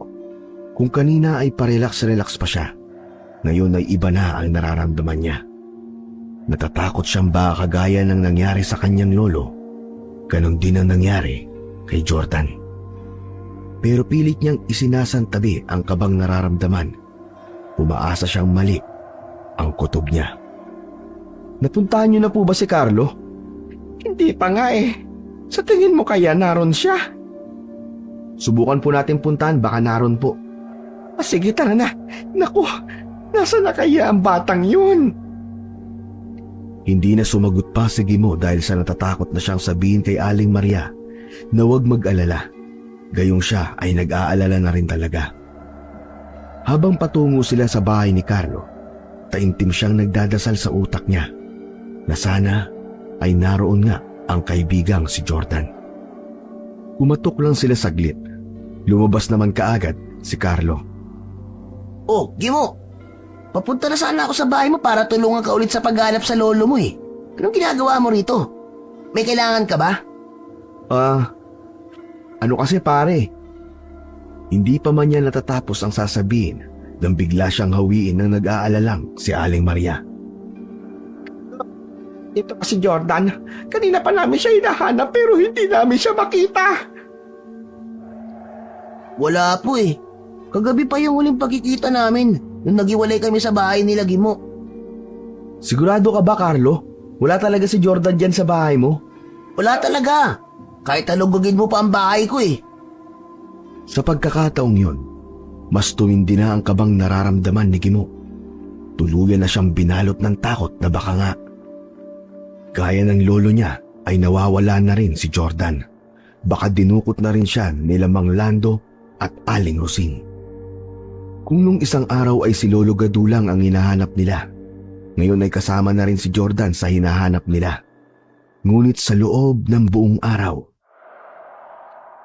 Kung kanina ay parelax-relax pa siya, ngayon ay iba na ang nararamdaman niya. Natatakot siyang baka kagaya ng nangyari sa kanyang lolo, ganon din ang nangyari kay Jordan. Pero pilit niyang isinasantabi ang kabang nararamdaman. Umaasa siyang mali ang kutob niya. Napuntahan niyo na po ba si Carlo? Hindi pa nga eh. Sa tingin mo kaya naroon siya? Subukan po natin puntahan, baka naroon po. Sige, tara na. Naku, nasa na kaya ang batang yun? Hindi na sumagot pa si Gimo dahil sa natatakot na siyang sabihin kay Aling Maria na huwag mag-alala. Gayong siya ay nag-aalala na rin talaga. Habang patungo sila sa bahay ni Carlo, taimtim siyang nagdadasal sa utak niya na sana ay naroon nga ang kaibigang si Jordan. Umatok lang sila saglit. Lumabas naman kaagad si Carlo. Oh, Gimo. Papunta na sana ako sa bahay mo para tulungan ka ulit sa paghanap sa lolo mo eh. Anong ginagawa mo rito? May kailangan ka ba? Ano kasi pare? Hindi pa man niya natatapos ang sasabihin nang bigla siyang hawiin ng nag-aalalang si Aling Maria. Ito pa si Jordan. Kanina pa namin siya hinahanap pero hindi namin siya makita. Wala po eh. Kagabi pa yung huling pagkikita namin nung nagiwalay kami sa bahay nila Gimo. Sigurado ka ba, Carlo? Wala talaga si Jordan dyan sa bahay mo? Wala talaga. Kahit talugugin mo pa ang bahay ko eh. Sa pagkakataong yon, mas tumindi na ang kabang nararamdaman ni Gimo. Tuluyan na siyang binalot ng takot na baka nga gaya ng lolo niya ay nawawala na rin si Jordan. Baka dinukot na rin siya nila Mang Lando at Aling Rosing. Kung nung isang araw ay si Lolo Gadulang ang hinahanap nila, ngayon ay kasama na rin si Jordan sa hinahanap nila. Ngunit sa loob ng buong araw,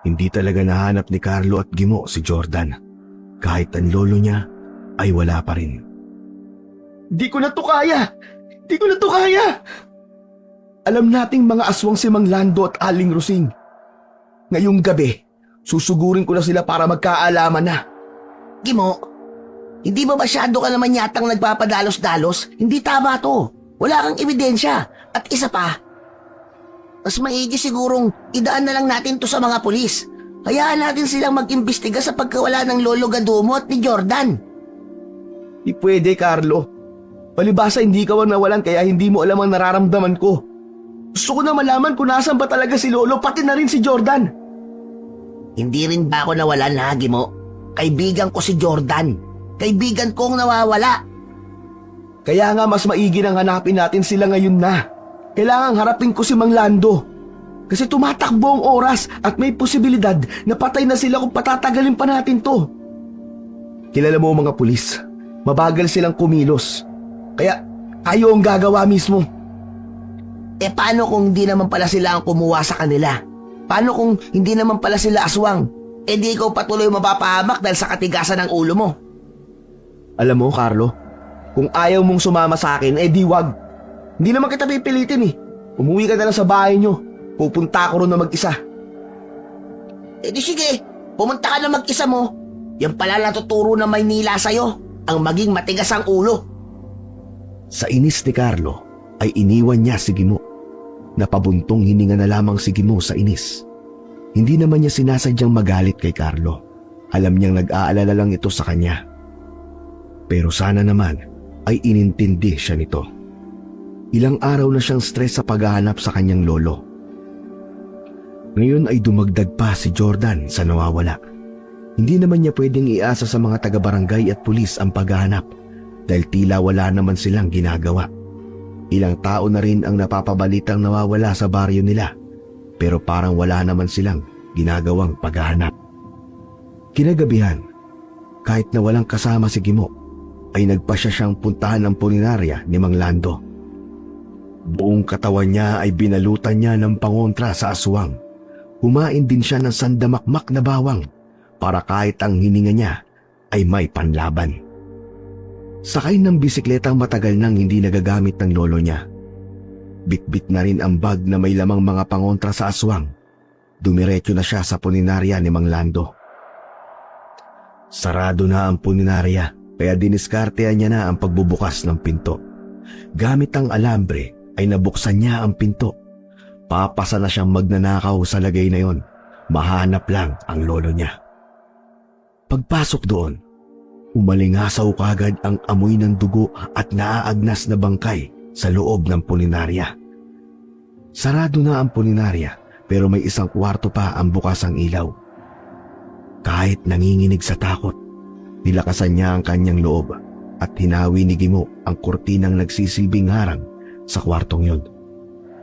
hindi talaga nahanap ni Carlo at Gimo si Jordan. Kahit ang lolo niya ay wala pa rin. Di ko na to kaya! Di ko na to kaya! Alam nating mga aswang si Mang Lando at Aling Rosing. Ngayong gabi, susugurin ko na sila para magkaalaman na. Gimo, hindi ba masyado ka naman yatang nagpapadalos-dalos? Hindi tama to. Wala kang ebidensya. At isa pa, mas maigi sigurong idaan na lang natin to sa mga pulis. Hayaan natin silang mag-imbestiga sa pagkawala ng Lolo Gadumo at ni Jordan. Di pwede, Carlo. Palibasa hindi ka nawalan kaya hindi mo alam ang nararamdaman ko. Gusto ko na malaman kung nasan ba talaga si Lolo pati na rin si Jordan. Hindi rin ba ako nawalan ha, Gimo? Kaibigan ko si Jordan. Kaibigan kong nawawala. Kaya nga mas maigi nang hanapin natin sila ngayon na. Kailangang harapin ko si Mang Lando. Kasi tumatakbo ang oras at may posibilidad na patay na sila kung patatagalin pa natin to. Kilala mo mga pulis, mabagal silang kumilos. Kaya tayo ang gagawa mismo. Eh paano kung hindi naman pala sila ang kumuha sa kanila? Paano kung hindi naman pala sila aswang? Eh di ikaw patuloy mapapahamak dahil sa katigasan ng ulo mo. Alam mo, Carlo, kung ayaw mong sumama sa akin, eh di wag. Hindi naman kita pipilitin eh. Umuwi ka na lang sa bahay nyo. Pupunta ako ron na mag-isa. Eh di sige, pumunta ka na mag-isa mo. Yan pala natuturo na Maynila sa'yo, ang maging matigas ang ulo. Sa inis ni Carlo ay iniwan niya si Gimo. Napabuntong hininga na lamang si Gimo sa inis. Hindi naman niya sinasadyang magalit kay Carlo. Alam niyang nag-aalala lang ito sa kanya. Pero sana naman ay inintindi siya nito. Ilang araw na siyang stress sa paghahanap sa kanyang lolo. Ngayon ay dumagdag pa si Jordan sa nawawala. Hindi naman niya pwedeng iasa sa mga taga-barangay at pulis ang paghahanap dahil tila wala naman silang ginagawa. Ilang tao na rin ang napapabalitang nawawala sa baryo nila pero parang wala naman silang ginagawang paghahanap. Kinagabihan, kahit na walang kasama si Gimo, ay nagpasya siyang puntahan ang pulinarya ni Mang Lando. Buong katawan niya ay binalutan niya ng pangontra sa aswang. Humain din siya ng sandamakmak na bawang para kahit ang hininga niya ay may panlaban. Sakay ng bisikletang matagal nang hindi nagagamit ng lolo niya. Bitbit na rin ang bag na may lamang mga pangontra sa aswang. Dumiretso na siya sa puninarya ni Mang Lando. Sarado na ang puninarya kaya diniskartehan niya na ang pagbubukas ng pinto. Gamit ang alambre ay nabuksan niya ang pinto. Papasa na siyang magnanakaw sa lagay na yon. Mahanap lang ang lolo niya. Pagpasok doon, umalingasaw kagad ang amoy ng dugo at naaagnas na bangkay sa loob ng pulinarya. Sarado na ang pulinarya pero may isang kwarto pa ang bukas ang ilaw. Kahit nanginginig sa takot, nilakasan niya ang kanyang loob at hinawi ni Gimo ang kurtinang nagsisilbing harang sa kwartong yun.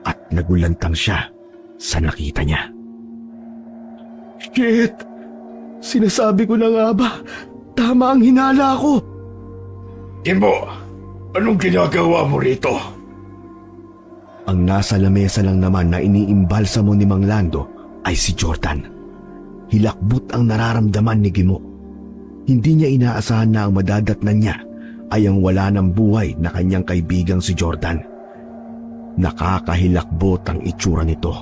At nagulantang siya sa nakita niya. Shit! Sinasabi ko na nga ba? Tama ang hinala ko. Gimo, anong ginagawa mo rito? Ang nasa lamesa lang naman na iniimbalsamo ni Mang Lando ay si Jordan. Hilakbot ang nararamdaman ni Gimo. Hindi niya inaasahan na ang madadatnan niya ay ang wala ng buhay na kanyang kaibigang si Jordan. Nakakahilakbot ang itsura nito.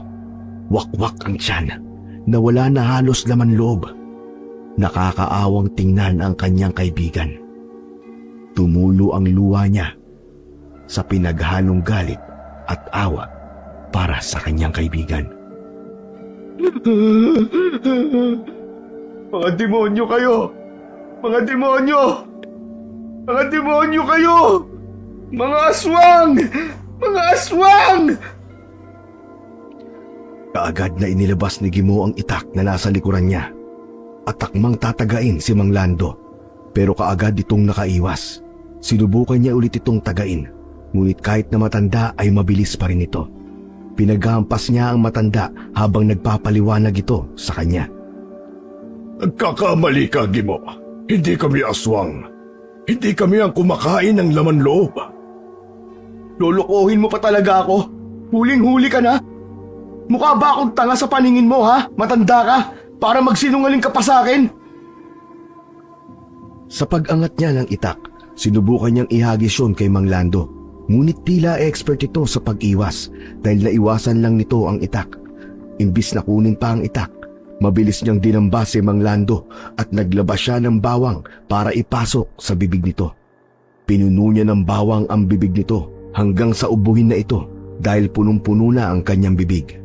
Wakwak ang tiyan na wala na halos laman loob. Nakakaawang tingnan ang kanyang kaibigan. Tumulo ang luha niya sa pinaghalong galit at awa para sa kanyang kaibigan. Mga demonyo kayo! Mga demonyo! Mga demonyo kayo! Mga aswang! Mga aswang! Kaagad na inilabas ni Gimo ang itak na nasa likuran niya at takmang tatagain si Mang Lando, pero kaagad itong nakaiwas. Sinubukan niya ulit itong tagain, ngunit kahit na matanda ay mabilis pa rin ito. Pinaghampas niya ang matanda habang nagpapaliwanag ito sa kanya. Nagkakamali ka, Gimo. Hindi kami aswang. Hindi kami ang kumakain ng laman loob. Lolokohin mo pa talaga ako? Huling-huli ka na? Mukha ba akong tanga sa paningin mo, ha? Matanda ka? Para magsinungaling ka pa sa akin? Sa pag-angat niya ng itak, sinubukan niyang ihagis yun kay Mang Lando. Ngunit tila expert ito sa pag-iwas dahil naiwasan lang nito ang itak. Imbis na kunin pa ang itak, mabilis niyang dinamba si Mang Lando at naglabas siya ng bawang para ipasok sa bibig nito. Pinuno niya ng bawang ang bibig nito hanggang sa ubuhin na ito dahil punong-puno na ang kanyang bibig.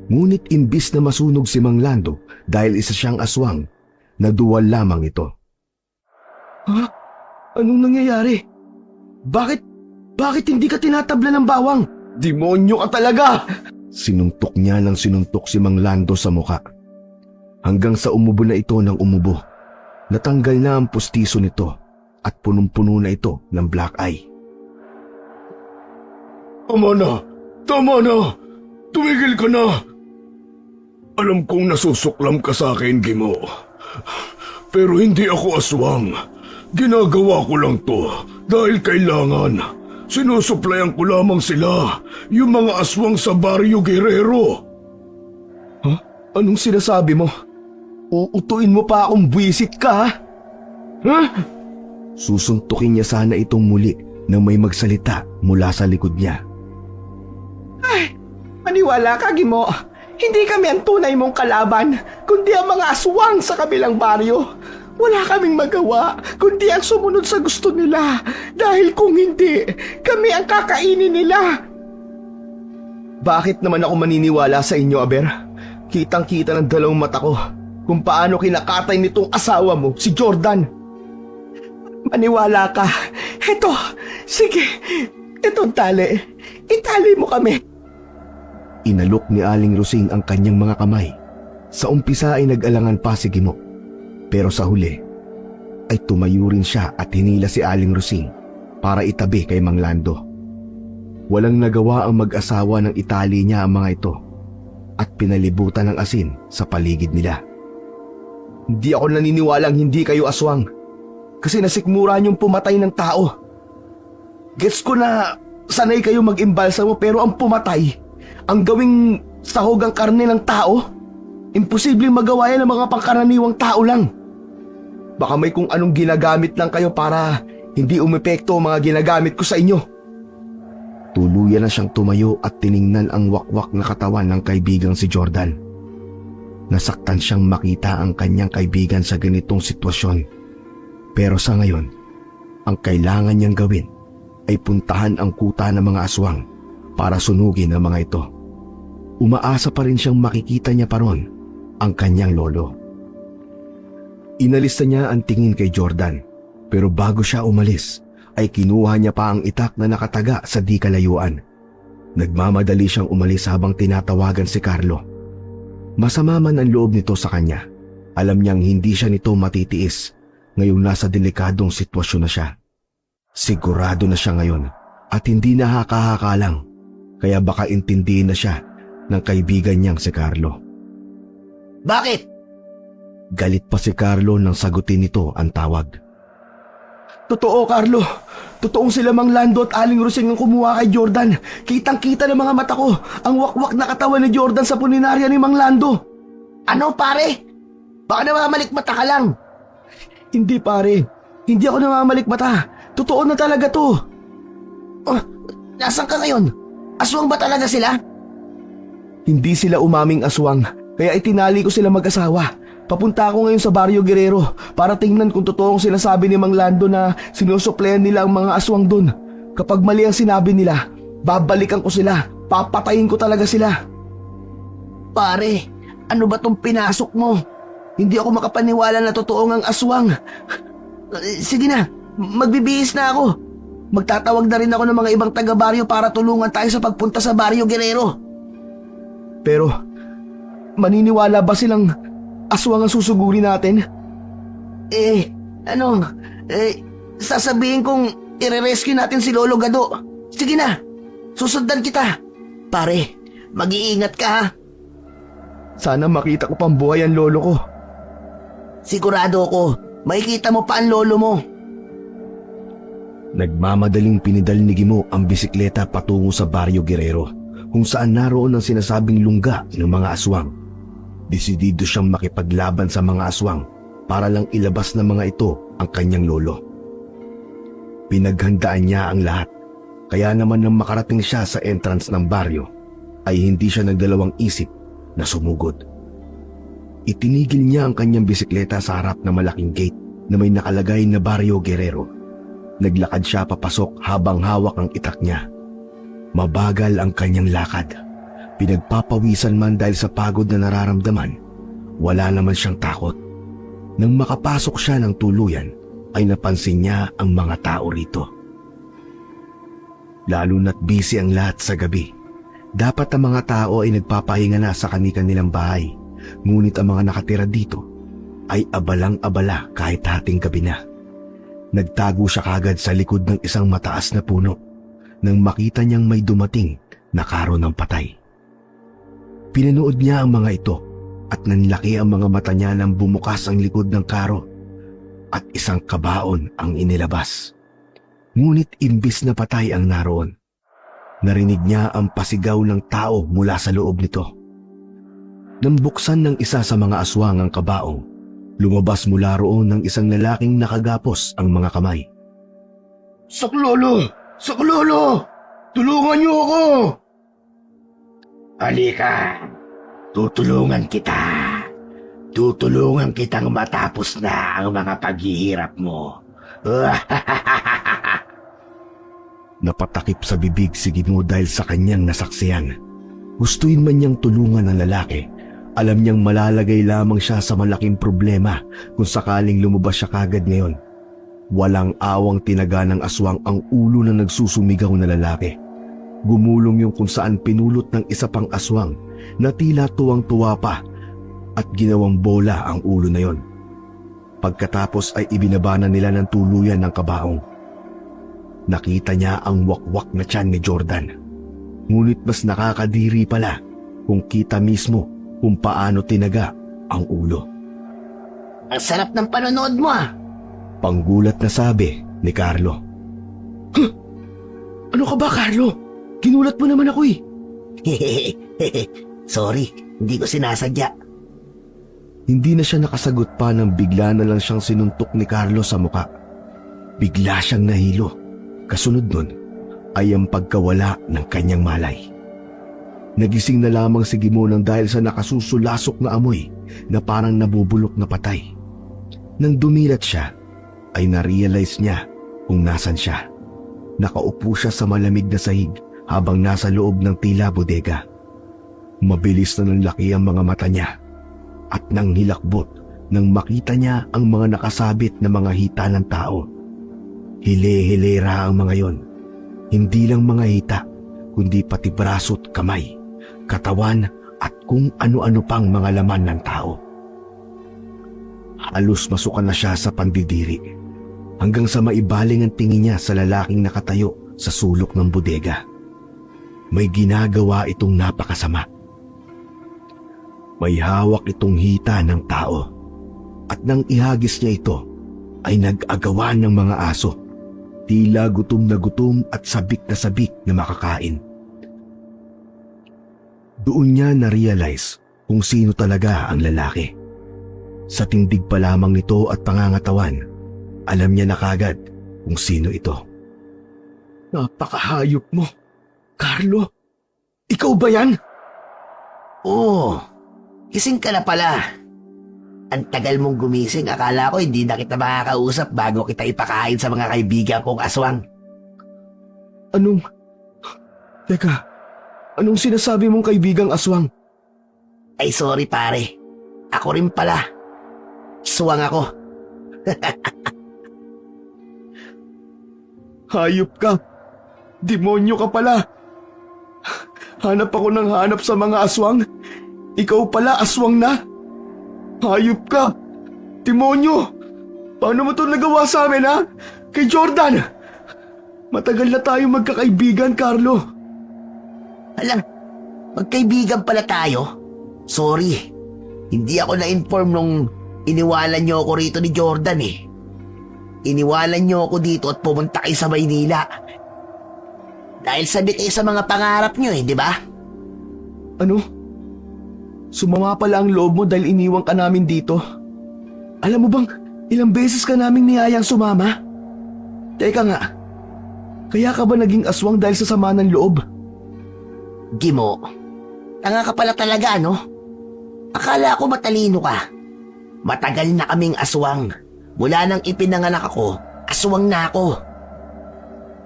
Ngunit imbis na masunog si Mang Lando dahil isa siyang aswang, naduwal lamang ito. Ha? Anong nangyayari? Bakit hindi ka tinatabla ng bawang? Demonyo ka talaga! Sinuntok niya ng sinuntok si Mang Lando sa muka. Hanggang sa umubo na ito ng umubo. Natanggal na ang pustiso nito at punong-puno na ito ng black eye. Tama na! Tama na! Tumigil ka na! Alam kong nasusuklam ka sa akin, Gimo. Pero hindi ako aswang. Ginagawa ko lang to dahil kailangan. Sinusuplayan ko lamang sila, yung mga aswang sa Barrio Guerrero. Ha? Anong sinasabi mo? Uutuin mo pa akong buwisit ka, ha? Susuntukin niya sana itong muli nang may magsalita mula sa likod niya. Ay, maniwala ka, Gimo. Hindi kami ang tunay mong kalaban, kundi ang mga aswang sa kabilang baryo. Wala kaming magawa, kundi ang sumunod sa gusto nila. Dahil kung hindi, kami ang kakainin nila. Bakit naman ako maniniwala sa inyo, Aber? Kitang-kita ng dalawang mata ko kung paano kinakatay nitong asawa mo, si Jordan. Maniwala ka. Eto, sige, itong tali. Itali mo kami. Inalok ni Aling Rosing ang kanyang mga kamay. Sa umpisa ay nag-alangan pa si Gimo. Pero sa huli, ay tumayo rin siya at hinila si Aling Rosing para itabi kay Mang Lando. Walang nagawa ang mag-asawa nang itali niya ang mga ito at pinalibutan ng asin sa paligid nila. Hindi ako naniniwalang hindi kayo aswang kasi nasikmura niyong pumatay ng tao. Gets ko na sanay kayo mag-imbalsa mo pero ang pumatay, ang gawing sahog ang karne ng tao, imposibleng magawa yan ng mga pangkaraniwang tao lang. Baka may kung anong ginagamit lang kayo para hindi umepekto ang mga ginagamit ko sa inyo. Tuluyan na siyang tumayo at tiningnan ang wakwak na katawan ng kaibigang si Jordan. Nasaktan siyang makita ang kanyang kaibigan sa ganitong sitwasyon. Pero sa ngayon, ang kailangan niyang gawin ay puntahan ang kuta ng mga aswang para sunugin ang mga ito. Umaasa pa rin siyang makikita niya pa ron ang kanyang lolo. Inalis na niya ang tingin kay Jordan, pero bago siya umalis ay kinuha niya pa ang itak na nakataga sa di kalayuan. Nagmamadali siyang umalis habang tinatawagan si Carlo. Masama man ang loob nito sa kanya. Alam niyang hindi siya nito matitiis ngayong nasa delikadong sitwasyon na siya. Sigurado na siya ngayon at hindi nakakahaka lang, kaya baka intindihin na siya ng kaibigan niyang si Carlo. Bakit? Galit pa si Carlo nang sagutin nito ang tawag. Totoo, Carlo. Totoong sila Mang Lando at Aling Roseng ang kumuha kay Jordan. Kitang-kita ng mga mata ko ang wakwak na katawan ni Jordan sa puninarya ni Mang Lando. Ano pare? Baka namamalikmata ka lang. Hindi, pare. Hindi ako namamalikmata. Totoo na talaga to. Oh, nasan ka ngayon? Aswang ba talaga sila? Hindi sila umaming aswang, kaya itinali ko sila mag-asawa. Papunta ako ngayon sa Barrio Guerrero para tingnan kung totoong sinasabi ni Mang Lando na sinusuplehan nila ang mga aswang dun. Kapag mali ang sinabi nila, babalikan ko sila. Papatayin ko talaga sila. Pare, ano ba tong pinasok mo? Hindi ako makapaniwala na totoong ang aswang. Sige na, magbibihis na ako. Magtatawag na rin ako ng mga ibang taga-baryo para tulungan tayo sa pagpunta sa Barrio Guerrero. Pero, maniniwala ba silang aswang ang susuguri natin? Sasabihin kong ire-rescue natin si Lolo Gado. Sige na, susundan kita. Pare, mag-iingat ka ha. Sana makita ko pang buhay ang lolo ko. Sigurado ako, makikita mo pa ang lolo mo. Nagmamadaling pinidal ni Gimo ang bisikleta patungo sa Barrio Guerrero, kung saan naroon ang sinasabing lungga ng mga aswang. Desidido siyang makipaglaban sa mga aswang para lang ilabas ng mga ito ang kanyang lolo. Pinaghandaan niya ang lahat, kaya naman nang makarating siya sa entrance ng baryo, ay hindi siya nagdalawang isip na sumugod. Itinigil niya ang kanyang bisikleta sa harap ng malaking gate na may nakalagay na Barrio Guerrero. Naglakad siya papasok habang hawak ang itak niya. Mabagal ang kanyang lakad. Pinagpapawisan man dahil sa pagod na nararamdaman, wala naman siyang takot. Nang makapasok siya ng tuluyan, ay napansin niya ang mga tao rito. Lalo na't busy ang lahat sa gabi. Dapat ang mga tao ay nagpapahinga na sa kani-kanilang bahay, ngunit ang mga nakatira dito ay abalang-abala kahit hating gabi na. Nagtago siya kagad sa likod ng isang mataas na puno nang makita niyang may dumating na karo ng patay. Pinanood niya ang mga ito at nanlaki ang mga mata niya nang bumukas ang likod ng karo at isang kabaon ang inilabas. Ngunit imbis na patay ang naroon, narinig niya ang pasigaw ng tao mula sa loob nito. Nang buksan ng isa sa mga aswang ang kabaong, lumabas mula roon ng isang lalaking nakagapos ang mga kamay. Saklolo! Saklolo! Tulungan niyo ako! Halika, tutulungan kita. Tutulungan kitang matapos na ang mga paghihirap mo. Napatakip sa bibig si Gimo dahil sa kanyang nasaksiyan. Gustuin man niyang tulungan ang lalaki, alam niyang malalagay lamang siya sa malaking problema kung sakaling lumabas siya kagad ngayon. Walang awang tinaga ng aswang ang ulo ng nagsusumigaw na lalaki. Gumulong yung kung saan pinulot ng isa pang aswang na tila tuwang-tuwa pa at ginawang bola ang ulo na yon. Pagkatapos ay ibinaba na nila ng tuluyan ng kabaong. Nakita niya ang wakwak na tiyan ni Jordan. Ngunit mas nakakadiri pala kung kita mismo kung paano tinaga ang ulo. Ang sarap ng panonood mo ah. Panggulat na sabi ni Carlo. Ano ka ba, Carlo? Ginulat mo naman ako eh. Sorry, hindi ko sinasadya. Hindi na siya nakasagot pa nang bigla na lang siyang sinuntok ni Carlo sa muka. Bigla siyang nahilo. Kasunod nun ay ang pagkawala ng kanyang malay. Nagising na lamang si Gimo nang dahil sa nakasusulasok na amoy na parang nabubulok na patay. Nang dumilat siya, ay na-realize niya kung nasan siya. Nakaupo siya sa malamig na sahig habang nasa loob ng tila bodega. Mabilis na nanlaki ang mga mata niya at nang hilakbot nang makita niya ang mga nakasabit na mga hita ng tao. Hile-hilera ang mga yon. Hindi lang mga hita, kundi pati braso't kamay, katawan at kung ano-ano pang mga laman ng tao. Halos masukan na siya sa pandidiri hanggang sa maibaling ang tingin niya sa lalaking nakatayo sa sulok ng bodega. May ginagawa itong napakasama. May hawak itong hita ng tao at nang ihagis niya ito ay nag-agawan ng mga aso. Tila gutom at sabik na makakain. Doon niya na-realize kung sino talaga ang lalaki. Sa tindig pa lamang nito at pangangatawan, alam niya na kagad kung sino ito. Napakahayop mo. Carlo, ikaw ba yan? Oo, gising ka na pala. Ang tagal mong gumising, akala ko hindi na kita makakausap bago kita ipakain sa mga kaibigan kong aswang. Teka, anong sinasabi mong kaibigang aswang? Ay sorry pare, ako rin pala. Aswang ako. Hayop ka. Demonyo ka pala. Hanap ako ng hanap sa mga aswang. Ikaw pala aswang na. Hayop ka. Demonyo. Paano mo ito nagawa sa amin, ha? Kay Jordan. Matagal na tayo magkakaibigan, Carlo. Alam, magkaibigan pala tayo. Sorry, hindi ako na-inform nung iniwanan niyo ako rito ni Jordan eh. Iniwanan niyo ako dito at pumunta kayo sa Maynila. Dahil sabi kayo sa mga pangarap niyo eh, di ba? Ano? Sumama pala ang loob mo dahil iniwan ka namin dito. Alam mo bang ilang beses ka naming niyayang sumama? Teka nga, kaya ka ba naging aswang dahil sa sama ng loob? Gimo, tanga ka pala talaga, no? Akala ko matalino ka. Matagal na kaming aswang. Mula nang ipinanganak ako, aswang na ako.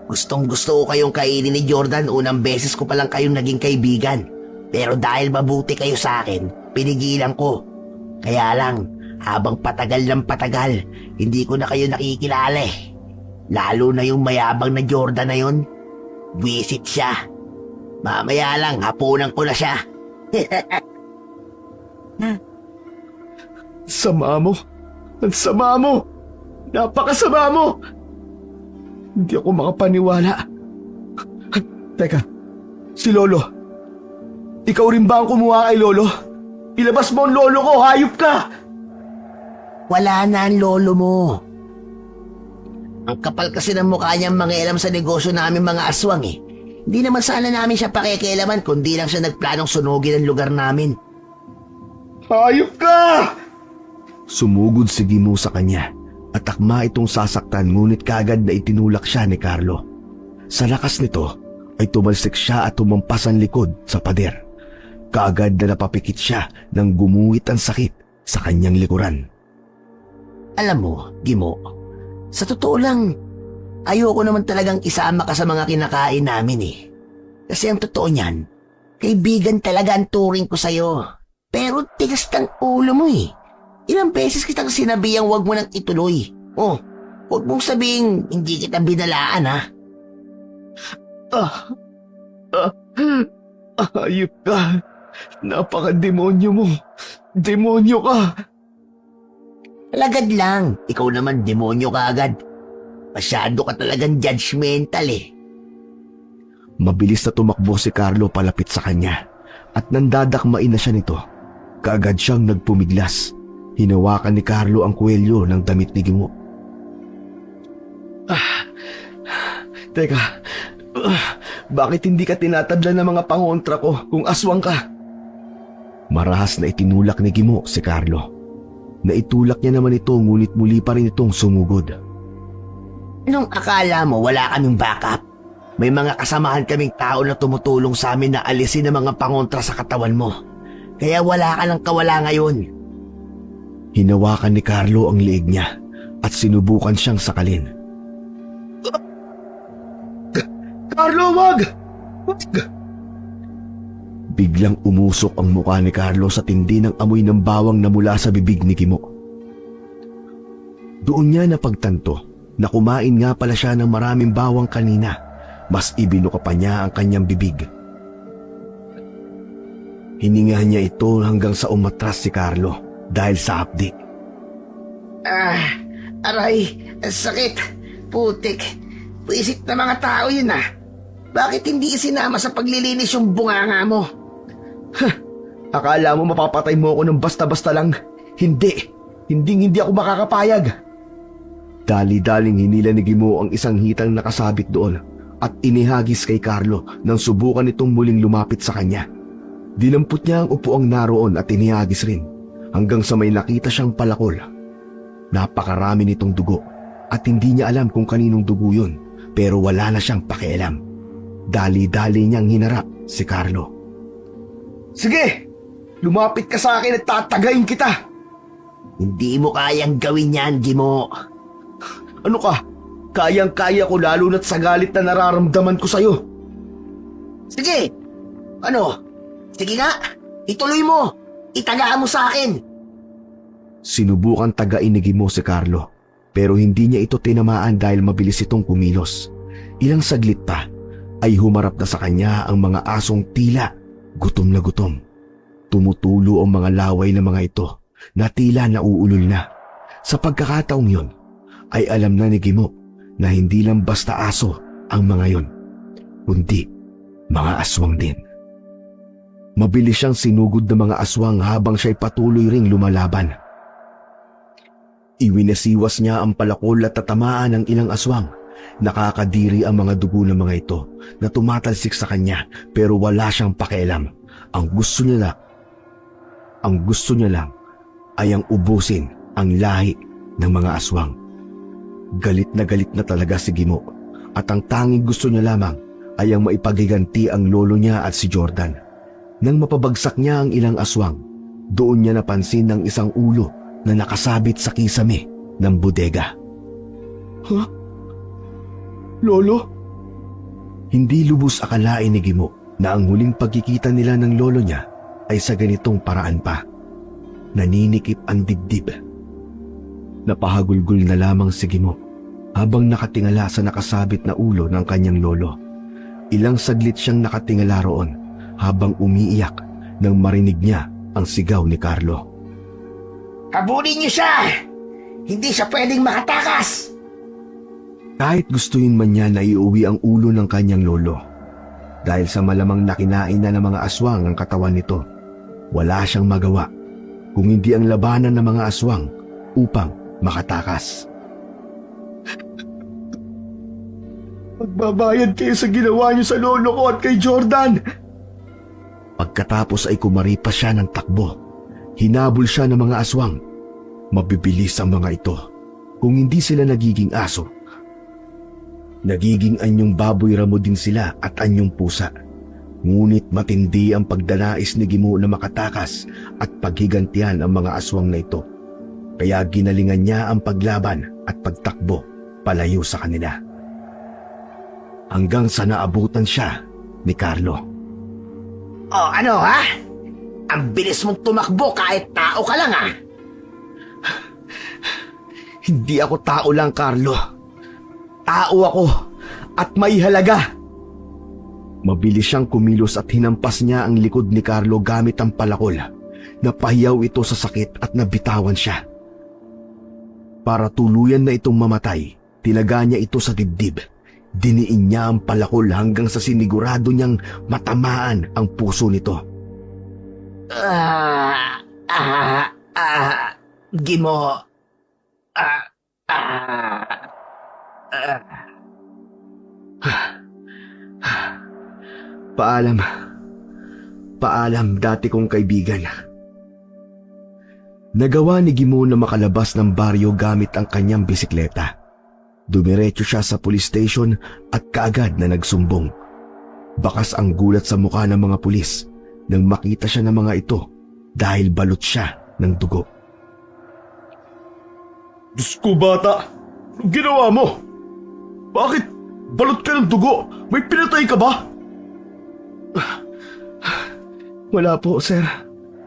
Gustong gusto ko kayong kainin ni Jordan, unang beses ko palang kayong naging kaibigan. Pero dahil mabuti kayo sa akin, pinigilan ko. Kaya lang, habang patagal ng patagal, hindi ko na kayo nakikilala eh. Lalo na yung mayabang na Jordan na yun. Visit siya. Mamaya lang, hapunan ko na siya. Sama mo. Ang sama mo. Napakasama mo. Hindi ako makapaniwala. Teka, si Lolo. Ikaw rin ba ang kumuha kay Lolo? Ilabas mo ang lolo ko, hayop ka! Wala na ang lolo mo. Ang kapal kasi ng mukha niyang mangialam sa negosyo namin mga aswang eh. Hindi naman sana namin siya pakikialaman kundi lang siya nagplanong sunugin ang lugar namin. Hayop ka! Sumugod si Gimo sa kanya at akma itong sasaktan ngunit kagad na itinulak siya ni Carlo. Sa lakas nito ay tumalsik siya at tumampas ang likod sa pader. Kaagad na napapikit siya nang gumuhit ang sakit sa kanyang likuran. Alam mo, Gimo, sa totoo lang, ayoko naman talagang isama ka sa mga kinakain namin eh. Kasi ang totoo niyan, kaibigan talaga ang turing ko sa'yo. Pero tigas ng ulo mo eh. Ilang beses kitang sinabihang wag mo nang ituloy. Oh, huwag mong sabihing hindi kita binalaan ha. Hayop ka. Napaka-demonyo mo. Demonyo ka. Alagad lang, ikaw naman demonyo ka agad. Masyado ka talagang judgmental eh. Mabilis na tumakbo si Carlo palapit sa kanya at nandadakmain na siya nito. Kaagad siyang nagpumiglas. Hinawakan ni Carlo ang kwelyo ng damit ni Gimo. Teka, bakit hindi ka tinatadlan ng mga pangontra ko kung aswang ka? Marahas na itinulak ni Gimo si Carlo. Naitulak niya naman ito ngunit muli pa rin itong sumugod. Anong akala mo wala kaming backup? May mga kasamahan kaming tao na tumutulong sa amin na alisin ang mga pangontra sa katawan mo. Kaya wala ka ng kawala ngayon. Hinawakan ni Carlo ang liig niya at sinubukan siyang sakalin. Carlo, wag! Biglang umusok ang mukha ni Carlo sa tindi ng amoy ng bawang na mula sa bibig ni Gimo. Doon niya napagtanto na kumain nga pala siya ng maraming bawang kanina. Mas ibinuka pa niya ang kanyang bibig. Hininga niya ito hanggang sa umatras si Carlo dahil sa hapdi. Aray, sakit, putik. Puisit na mga tao yun Bakit hindi isinama sa paglilinis yung bunganga mo? Akala mo mapapatay mo ako ng basta-basta lang? Hindi ako makakapayag. Dali-daling hinila ni Gimo ang isang hitang nakasabit doon at inihagis kay Carlo nang subukan itong muling lumapit sa kanya. Dinampot niya ang upuang naroon at inihagis rin hanggang sa may nakita siyang palakol. Napakarami nitong dugo at hindi niya alam kung kaninong dugo yun, pero wala na siyang pakialam. Dali-dali niyang hinarap si Carlo. Sige! Lumapit ka sa akin at tatagayin kita! Hindi mo kayang gawin yan, Gimo. Ano ka? Kayang-kaya ko lalo na't sa galit na nararamdaman ko sa'yo. Sige! Ano? Sige nga, ituloy mo. Itagaan mo sa akin. Sinubukan tagain ni Gimo si Carlo, pero hindi niya ito tinamaan dahil mabilis itong kumilos. Ilang saglit pa ay humarap na sa kanya ang mga asong tila gutom na gutom. Tumutulo ang mga laway ng mga ito na tila nauulol na. Sa pagkakataong yun, ay alam na ni Gimo na hindi lang basta aso ang mga yun, kundi mga aswang din. Mabilis siyang sinugod ng mga aswang habang siya'y patuloy ring lumalaban. Iwinasiwas niya ang palakol at tatamaan ng ilang aswang. Nakakadiri ang mga dugo ng mga ito na tumatalsik sa kanya pero wala siyang pakialam. Ang gusto niya lang ay ang ubusin ang lahi ng mga aswang. Galit na talaga si Gimo at ang tanging gusto niya lamang ay ang maipagiganti ang lolo niya at si Jordan. Nang mapabagsak niya ang ilang aswang, doon niya napansin ang isang ulo na nakasabit sa kisame ng bodega. Huh? Lolo? Hindi lubos akalain ni Gimo na ang huling pagkikita nila ng lolo niya ay sa ganitong paraan pa. Naninikip ang dibdib. Napahagulgul na lamang si Gimo habang nakatingala sa nakasabit na ulo ng kanyang lolo. Ilang saglit siyang nakatingala roon habang umiiyak nang marinig niya ang sigaw ni Carlo. Habulin niyo siya! Hindi siya pwedeng makatakas! Kahit gustuin man niya na iuwi ang ulo ng kanyang lolo, dahil sa malamang nakinain na ng mga aswang ang katawan nito, wala siyang magawa kung hindi ang labanan ng mga aswang upang makatakas. Magbabayad kayo sa ginawa niyo sa lolo ko at kay Jordan! Pagkatapos ay kumaripas siya ng takbo. Hinabol siya ng mga aswang. Mabibilis ang mga ito. Kung hindi sila nagiging aso, nagiging anyong baboy ramo din sila at anyong pusa. Ngunit matindi ang pagdanais ni Gimo na makatakas at paghigantihan ang mga aswang na ito. Kaya ginalingan niya ang paglaban at pagtakbo palayo sa kanila. Hanggang sa naabutan siya ni Carlo. O ano Ang bilis mong tumakbo kahit tao ka lang Hindi ako tao lang, Carlo. Tao ako at may halaga. Mabilis siyang kumilos at hinampas niya ang likod ni Carlo gamit ang palakol. Napahiyaw ito sa sakit at nabitawan siya. Para tuluyan na itong mamatay, tinaga niya ito sa dibdib. Diniin niya ang palakol hanggang sa sinigurado niyang matamaan ang puso nito. Gimo. Paalam dati kong kaibigan. Nagawa ni Gimo na makalabas ng baryo gamit ang kanyang bisikleta. Dumiretso siya sa police station at kaagad na nagsumbong. Bakas ang gulat sa mukha ng mga pulis nang makita siya ng mga ito dahil balot siya ng dugo. Diyos ko, bata! Anong ginawa mo? Bakit? Balot ka ng dugo? May pinatay ka ba? Wala po, sir.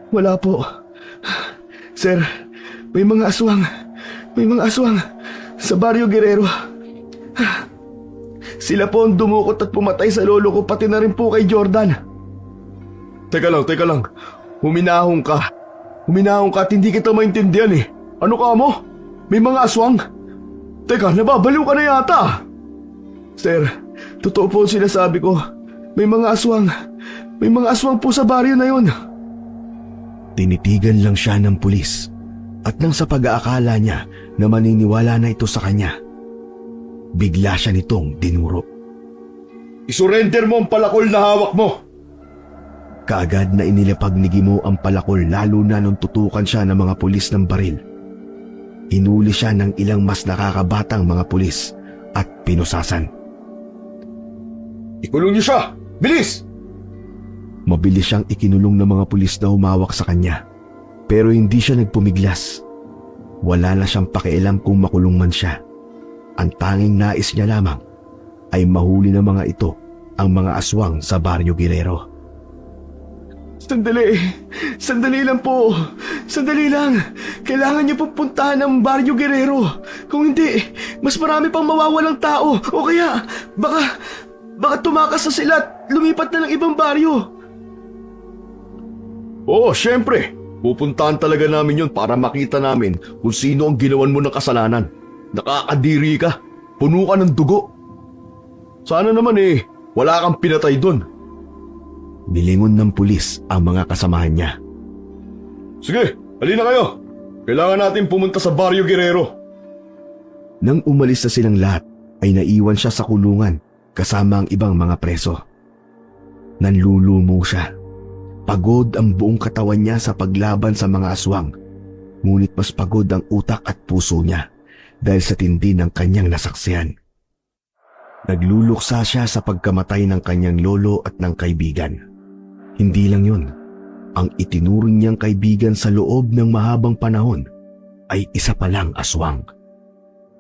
Wala po. Sir, may mga aswang. May mga aswang sa Barrio Guerrero. Sila po ang dumukot at pumatay sa lolo ko, pati na rin po kay Jordan. Teka lang. Huminahon ka at hindi kita maintindihan eh. Ano ka mo? May mga aswang? Teka, nababaliw ka na yata. Sir, totoo po ang sinasabi ko. May mga aswang. May mga aswang po sa baryo na yun. Tinitigan lang siya ng pulis at nang sa pag-aakala niya na maniniwala na ito sa kanya, bigla siya nitong dinuro. Isurrender mo ang palakol na hawak mo! Kaagad na inilapag ni Gimo ang palakol lalo na nung tutukan siya ng mga pulis ng baril. Hinuli siya ng ilang mas nakakabatang mga pulis at pinusasan. Ikulong niyo siya! Bilis! Mabilis siyang ikinulong ng mga pulis na humawak sa kanya. Pero hindi siya nagpumiglas. Wala na siyang pakialam kung makulong man siya. Ang tanging nais niya lamang ay mahuli ng mga ito ang mga aswang sa Barrio Guerrero. Sandali lang po. Sandali lang. Kailangan niyo pupuntahan ang Barrio Guerrero. Kung hindi, mas marami pang mawawalang tao. O kaya, baka tumakas na sila at lumipat na ng ibang baryo. Oo, syempre. Pupuntahan talaga namin yon para makita namin kung sino ang ginawan mo ng kasalanan. Nakakadiri ka. Puno ka ng dugo. Sana naman wala kang pinatay doon. Nilingon ng pulis ang mga kasamahan niya. Sige, halina kayo. Kailangan natin pumunta sa Barrio Guerrero. Nang umalis na silang lahat, ay naiwan siya sa kulungan kasama ang ibang mga preso. Nanlulumo siya. Pagod ang buong katawan niya sa paglaban sa mga aswang. Ngunit mas pagod ang utak at puso niya dahil sa tindi ng kanyang nasaksihan. Nagluluksa siya sa pagkamatay ng kanyang lolo at ng kaibigan. Hindi lang yun. Ang itinuring niyang kaibigan sa loob ng mahabang panahon ay isa palang aswang.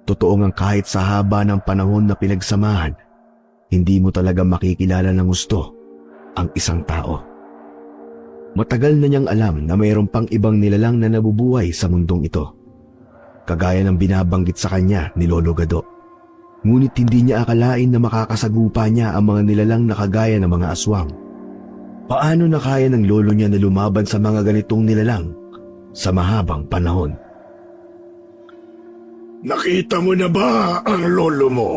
Totoo ngang kahit sa haba ng panahon na pinagsamahan, hindi mo talaga makikilala ng gusto ang isang tao. Matagal na niyang alam na mayroon pang ibang nilalang na nabubuhay sa mundong ito. Kagaya ng binabanggit sa kanya ni Lolo Gado. Ngunit hindi niya akalain na makakasagupa niya ang mga nilalang na kagaya ng mga aswang. Paano na kaya ng lolo niya na lumaban sa mga ganitong nilalang sa mahabang panahon? Nakita mo na ba ang lolo mo?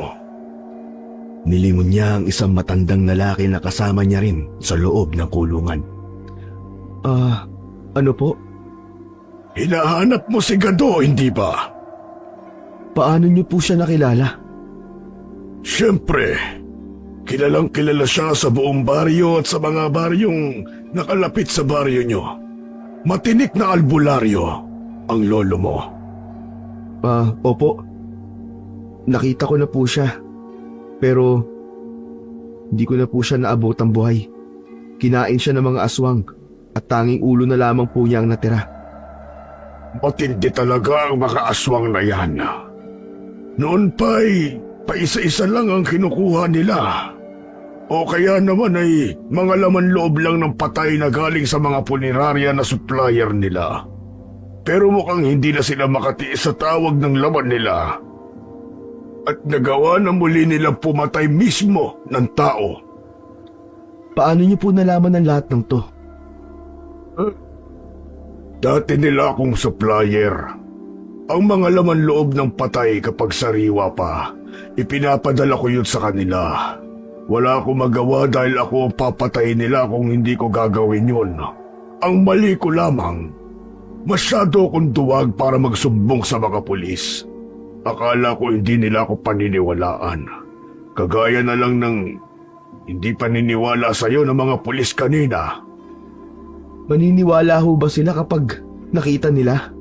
Nilingon niya ang isang matandang lalaki na kasama niya rin sa loob ng kulungan. Ano po? Hinahanap mo si Gado, hindi ba? Paano niyo po siya nakilala? Siyempre, kilalang kilala siya sa buong baryo at sa mga baryong nakalapit sa baryo nyo. Matinik na albularyo ang lolo mo. Opo. Nakita ko na po siya. Pero, hindi ko na po siya naabot ang buhay. Kinain siya ng mga aswang at tanging ulo na lamang po niya ang natira. Matindi talaga ang mga aswang na yan. Noon pa'y paisa-isa lang ang kinukuha nila. O kaya naman ay mga laman loob lang ng patay na galing sa mga punerarya na supplier nila. Pero mukhang hindi na sila makatiis sa tawag ng laman nila. At nagawa na muli nilang pumatay mismo ng tao. Paano niyo po nalaman ang lahat ng to? Dati nila akong supplier. Ang mga laman loob ng patay kapag sariwa pa, ipinapadala ko yun sa kanila. Wala akong magawa dahil ako ang papatay nila kung hindi ko gagawin yun. Ang mali ko lamang, masyado akong duwag para magsumbong sa mga pulis. Akala ko hindi nila ako paniniwalaan. Kagaya na lang ng hindi paniniwala sa'yo ng mga pulis kanina. Maniniwala ho ba sila kapag nakita nila?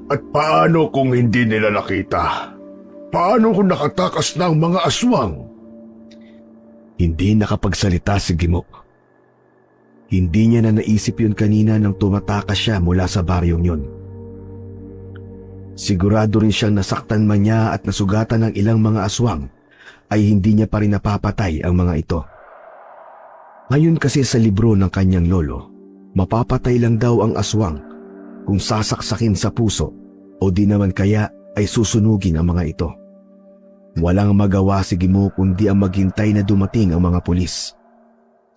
At paano kung hindi nila nakita? Paano kung nakatakas na ang mga aswang? Hindi nakapagsalita si Gimo. Hindi niya na naisip yun kanina nang tumatakas siya mula sa baryong yun. Sigurado rin siyang nasaktan man niya at nasugatan ng ilang mga aswang, ay hindi niya pa rin napapatay ang mga ito. Ngayon kasi sa libro ng kanyang lolo, mapapatay lang daw ang aswang kung sasaksakin sa puso o di naman kaya ay susunugin ang mga ito. Walang magawa si Gimo kundi ang maghintay na dumating ang mga pulis.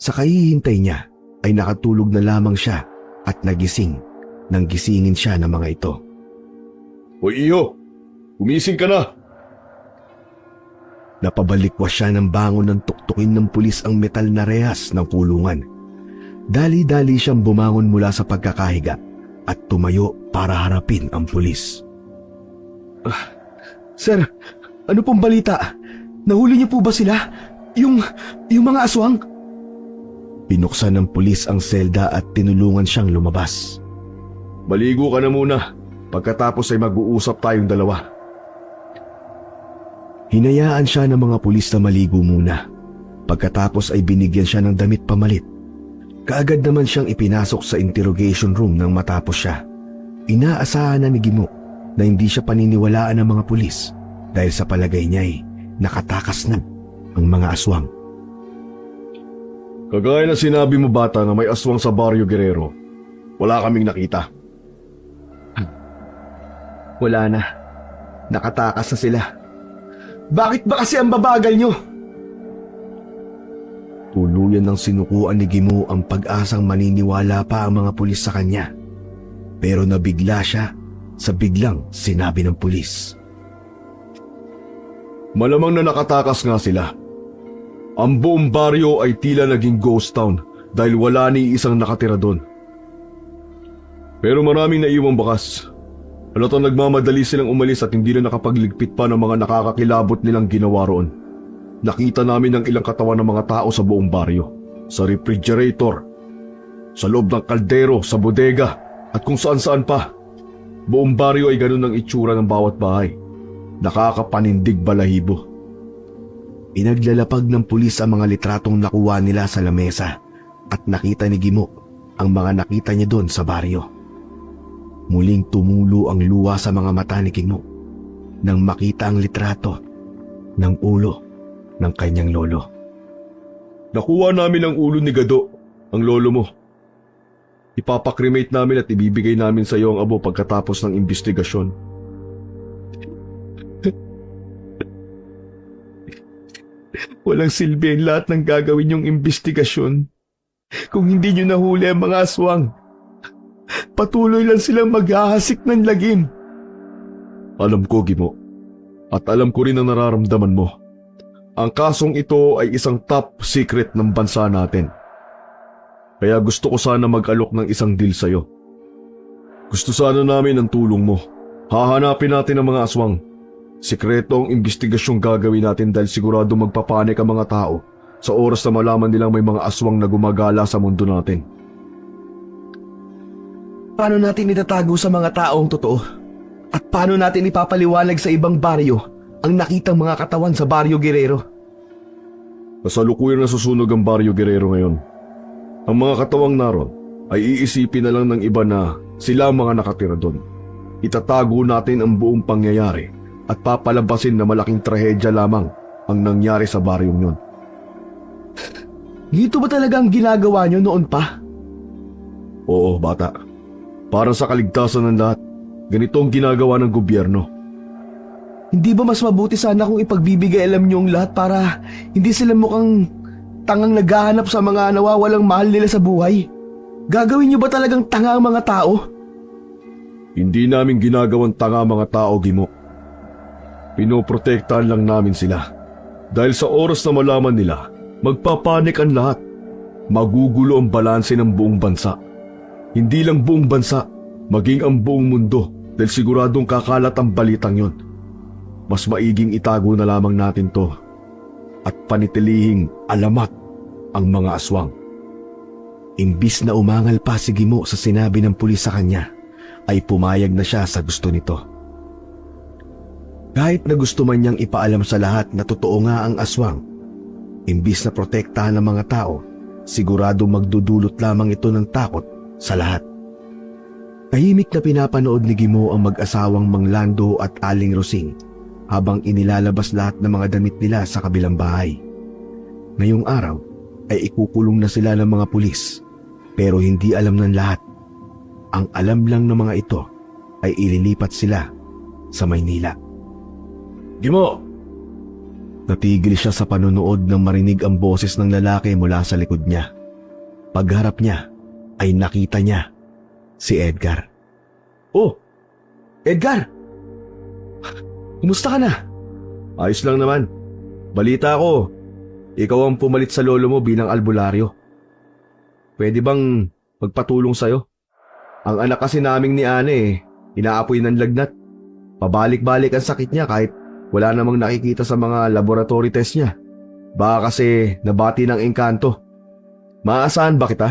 Sa kahihintay niya ay nakatulog na lamang siya at nagising nang gisingin siya ng mga ito. Hoy iyo, gumising ka na! Napabalikwas siya ng bangon ng tuktukin ng pulis ang metal na rehas ng kulungan. Dali-dali siyang bumangon mula sa pagkakahiga at tumayo para harapin ang pulis. Sir, ano pong balita? Nahuli niyo po ba sila? Yung mga aswang? Binuksan ng pulis ang selda at tinulungan siyang lumabas. Maligo ka na muna. Pagkatapos ay mag-uusap tayong dalawa. Hinayaan siya ng mga pulis na maligo muna. Pagkatapos ay binigyan siya ng damit pamalit. Kaagad naman siyang ipinasok sa interrogation room nang matapos siya. Inaasahan na ni Gimo na hindi siya paniniwalaan ng mga pulis dahil sa palagay niya ay nakatakas na ang mga aswang. Kagaya na sinabi mo bata na may aswang sa Barrio Guerrero, wala kaming nakita. Wala na. Nakatakas na sila. Bakit ba kasi ang babagal niyo? Tuluyan ng sinukuan ni Gimo ang pag-asang maniniwala pa ang mga pulis sa kanya. Pero nabigla siya sa biglang sinabi ng pulis. Malamang na nakatakas nga sila. Ang buong baryo ay tila naging ghost town dahil wala ni isang nakatira doon. Pero maraming naiwang bakas. Halatang nagmamadali silang umalis at hindi na nakapagligpit pa ng mga nakakakilabot nilang ginawa roon. Nakita namin ang ilang katawan ng mga tao sa buong baryo, sa refrigerator, sa loob ng kaldero, sa bodega, at kung saan-saan pa. Buong baryo ay ganun ang itsura ng bawat bahay. Nakakapanindig balahibo. Inaglalapag ng pulis ang mga litratong nakuha nila sa lamesa at nakita ni Gimo ang mga nakita niya doon sa baryo. Muling tumulo ang luha sa mga mata ni Gimo nang makita ang litrato ng ulo ng kanyang lolo. Nakuha namin ang ulo ni Gado, ang lolo mo. Ipapakremate namin at ibibigay namin sa iyo ang abo pagkatapos ng investigasyon. Walang silbi ang lahat ng gagawin niyong investigasyon. Kung hindi niyo nahuli ang mga aswang, patuloy lang silang maghahasik ng lagim. Alam ko, Gimo. At alam ko rin ang nararamdaman mo. Ang kasong ito ay isang top secret ng bansa natin. Kaya gusto ko sana mag-alok ng isang deal sa'yo. Gusto sana namin ang tulong mo. Hahanapin natin ang mga aswang. Sikretong investigasyong gagawin natin dahil sigurado magpapanik ang mga tao sa oras na malaman nilang may mga aswang na gumagala sa mundo natin. Paano natin itatago sa mga taong totoo? At paano natin ipapaliwanag sa ibang baryo ang nakitang mga katawan sa Barrio Guerrero? Kasalukuyan na susunog ang Barrio Guerrero ngayon. Ang mga katawang naroon ay iisipin na lang ng iba na sila ang mga nakatira doon. Itatago natin ang buong pangyayari at papalabasin na malaking trahedya lamang ang nangyari sa baryong yun. Dito ba talaga ang ginagawa nyo noon pa? Oo, bata. Para sa kaligtasan ng lahat, ganito ang ginagawa ng gobyerno. Hindi ba mas mabuti sana kung ipagbibigay alam nyo ang lahat para hindi sila mukhang tangang naghahanap sa mga nawawalang mahal nila sa buhay? Gagawin nyo ba talagang tanga ang mga tao? Hindi namin ginagawang tanga mga tao, Gimo. Pinoprotektahan lang namin sila. Dahil sa oras na malaman nila, magpapanik ang lahat. Magugulo ang balanse ng buong bansa. Hindi lang buong bansa, maging ang buong mundo dahil siguradong kakalat ang balitang yon. Mas maiging itago na lamang natin to at panitilihing alamat ang mga aswang. Imbis na umangal pa si Gimo sa sinabi ng pulis sa kanya, ay pumayag na siya sa gusto nito. Kahit na gusto man niyang ipaalam sa lahat na totoo nga ang aswang, imbis na protektahan ng mga tao, sigurado magdudulot lamang ito ng takot sa lahat. Tahimik na pinapanood ni Gimo ang mag-asawang Mang Lando at Aling Rosing habang inilalabas lahat ng mga damit nila sa kabilang bahay. Ngayong araw ay ikukulong na sila ng mga pulis, pero hindi alam ng lahat. Ang alam lang ng mga ito ay ililipat sila sa Maynila. Gimo! Natigil siya sa panonood nang marinig ang boses ng lalaki mula sa likod niya. Pagharap niya ay nakita niya si Edgar. Oh, Edgar! Kumusta ka na? Ayos lang naman. Balita ko, ikaw ang pumalit sa lolo mo bilang albularyo. Pwede bang magpatulong sa'yo? Ang anak kasi naming ni Ane inaapoy ng lagnat. Pabalik-balik ang sakit niya kahit wala namang nakikita sa mga laboratory test niya. Baka kasi nabati ng engkanto. Maaasahan ba kita?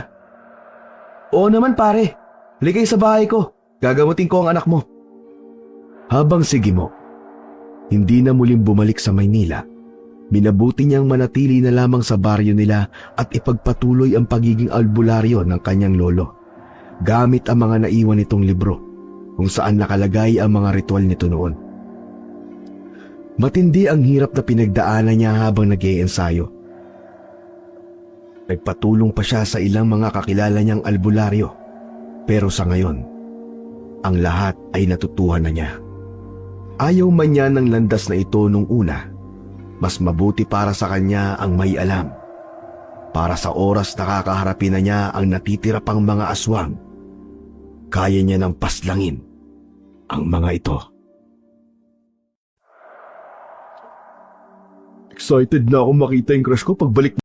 Oo naman pare. Ligay sa bahay ko. Gagamutin ko ang anak mo. Habang si Gimo hindi na muling bumalik sa Maynila, minabuti niyang manatili na lamang sa baryo nila at ipagpatuloy ang pagiging albularyo ng kanyang lolo, gamit ang mga naiwan nitong libro kung saan nakalagay ang mga ritual nito noon. Matindi ang hirap na pinagdaanan niya habang nag-iensayo. Nagpatulong pa siya sa ilang mga kakilala niyang albularyo, pero sa ngayon, ang lahat ay natutuhan na niya. Ayaw man niya ng landas na ito nung una, mas mabuti para sa kanya ang may alam. Para sa oras na kakaharapin na niya ang natitira pang mga aswang, kaya niya nang paslangin ang mga ito. Excited na ako makita yung crush ko pagbalik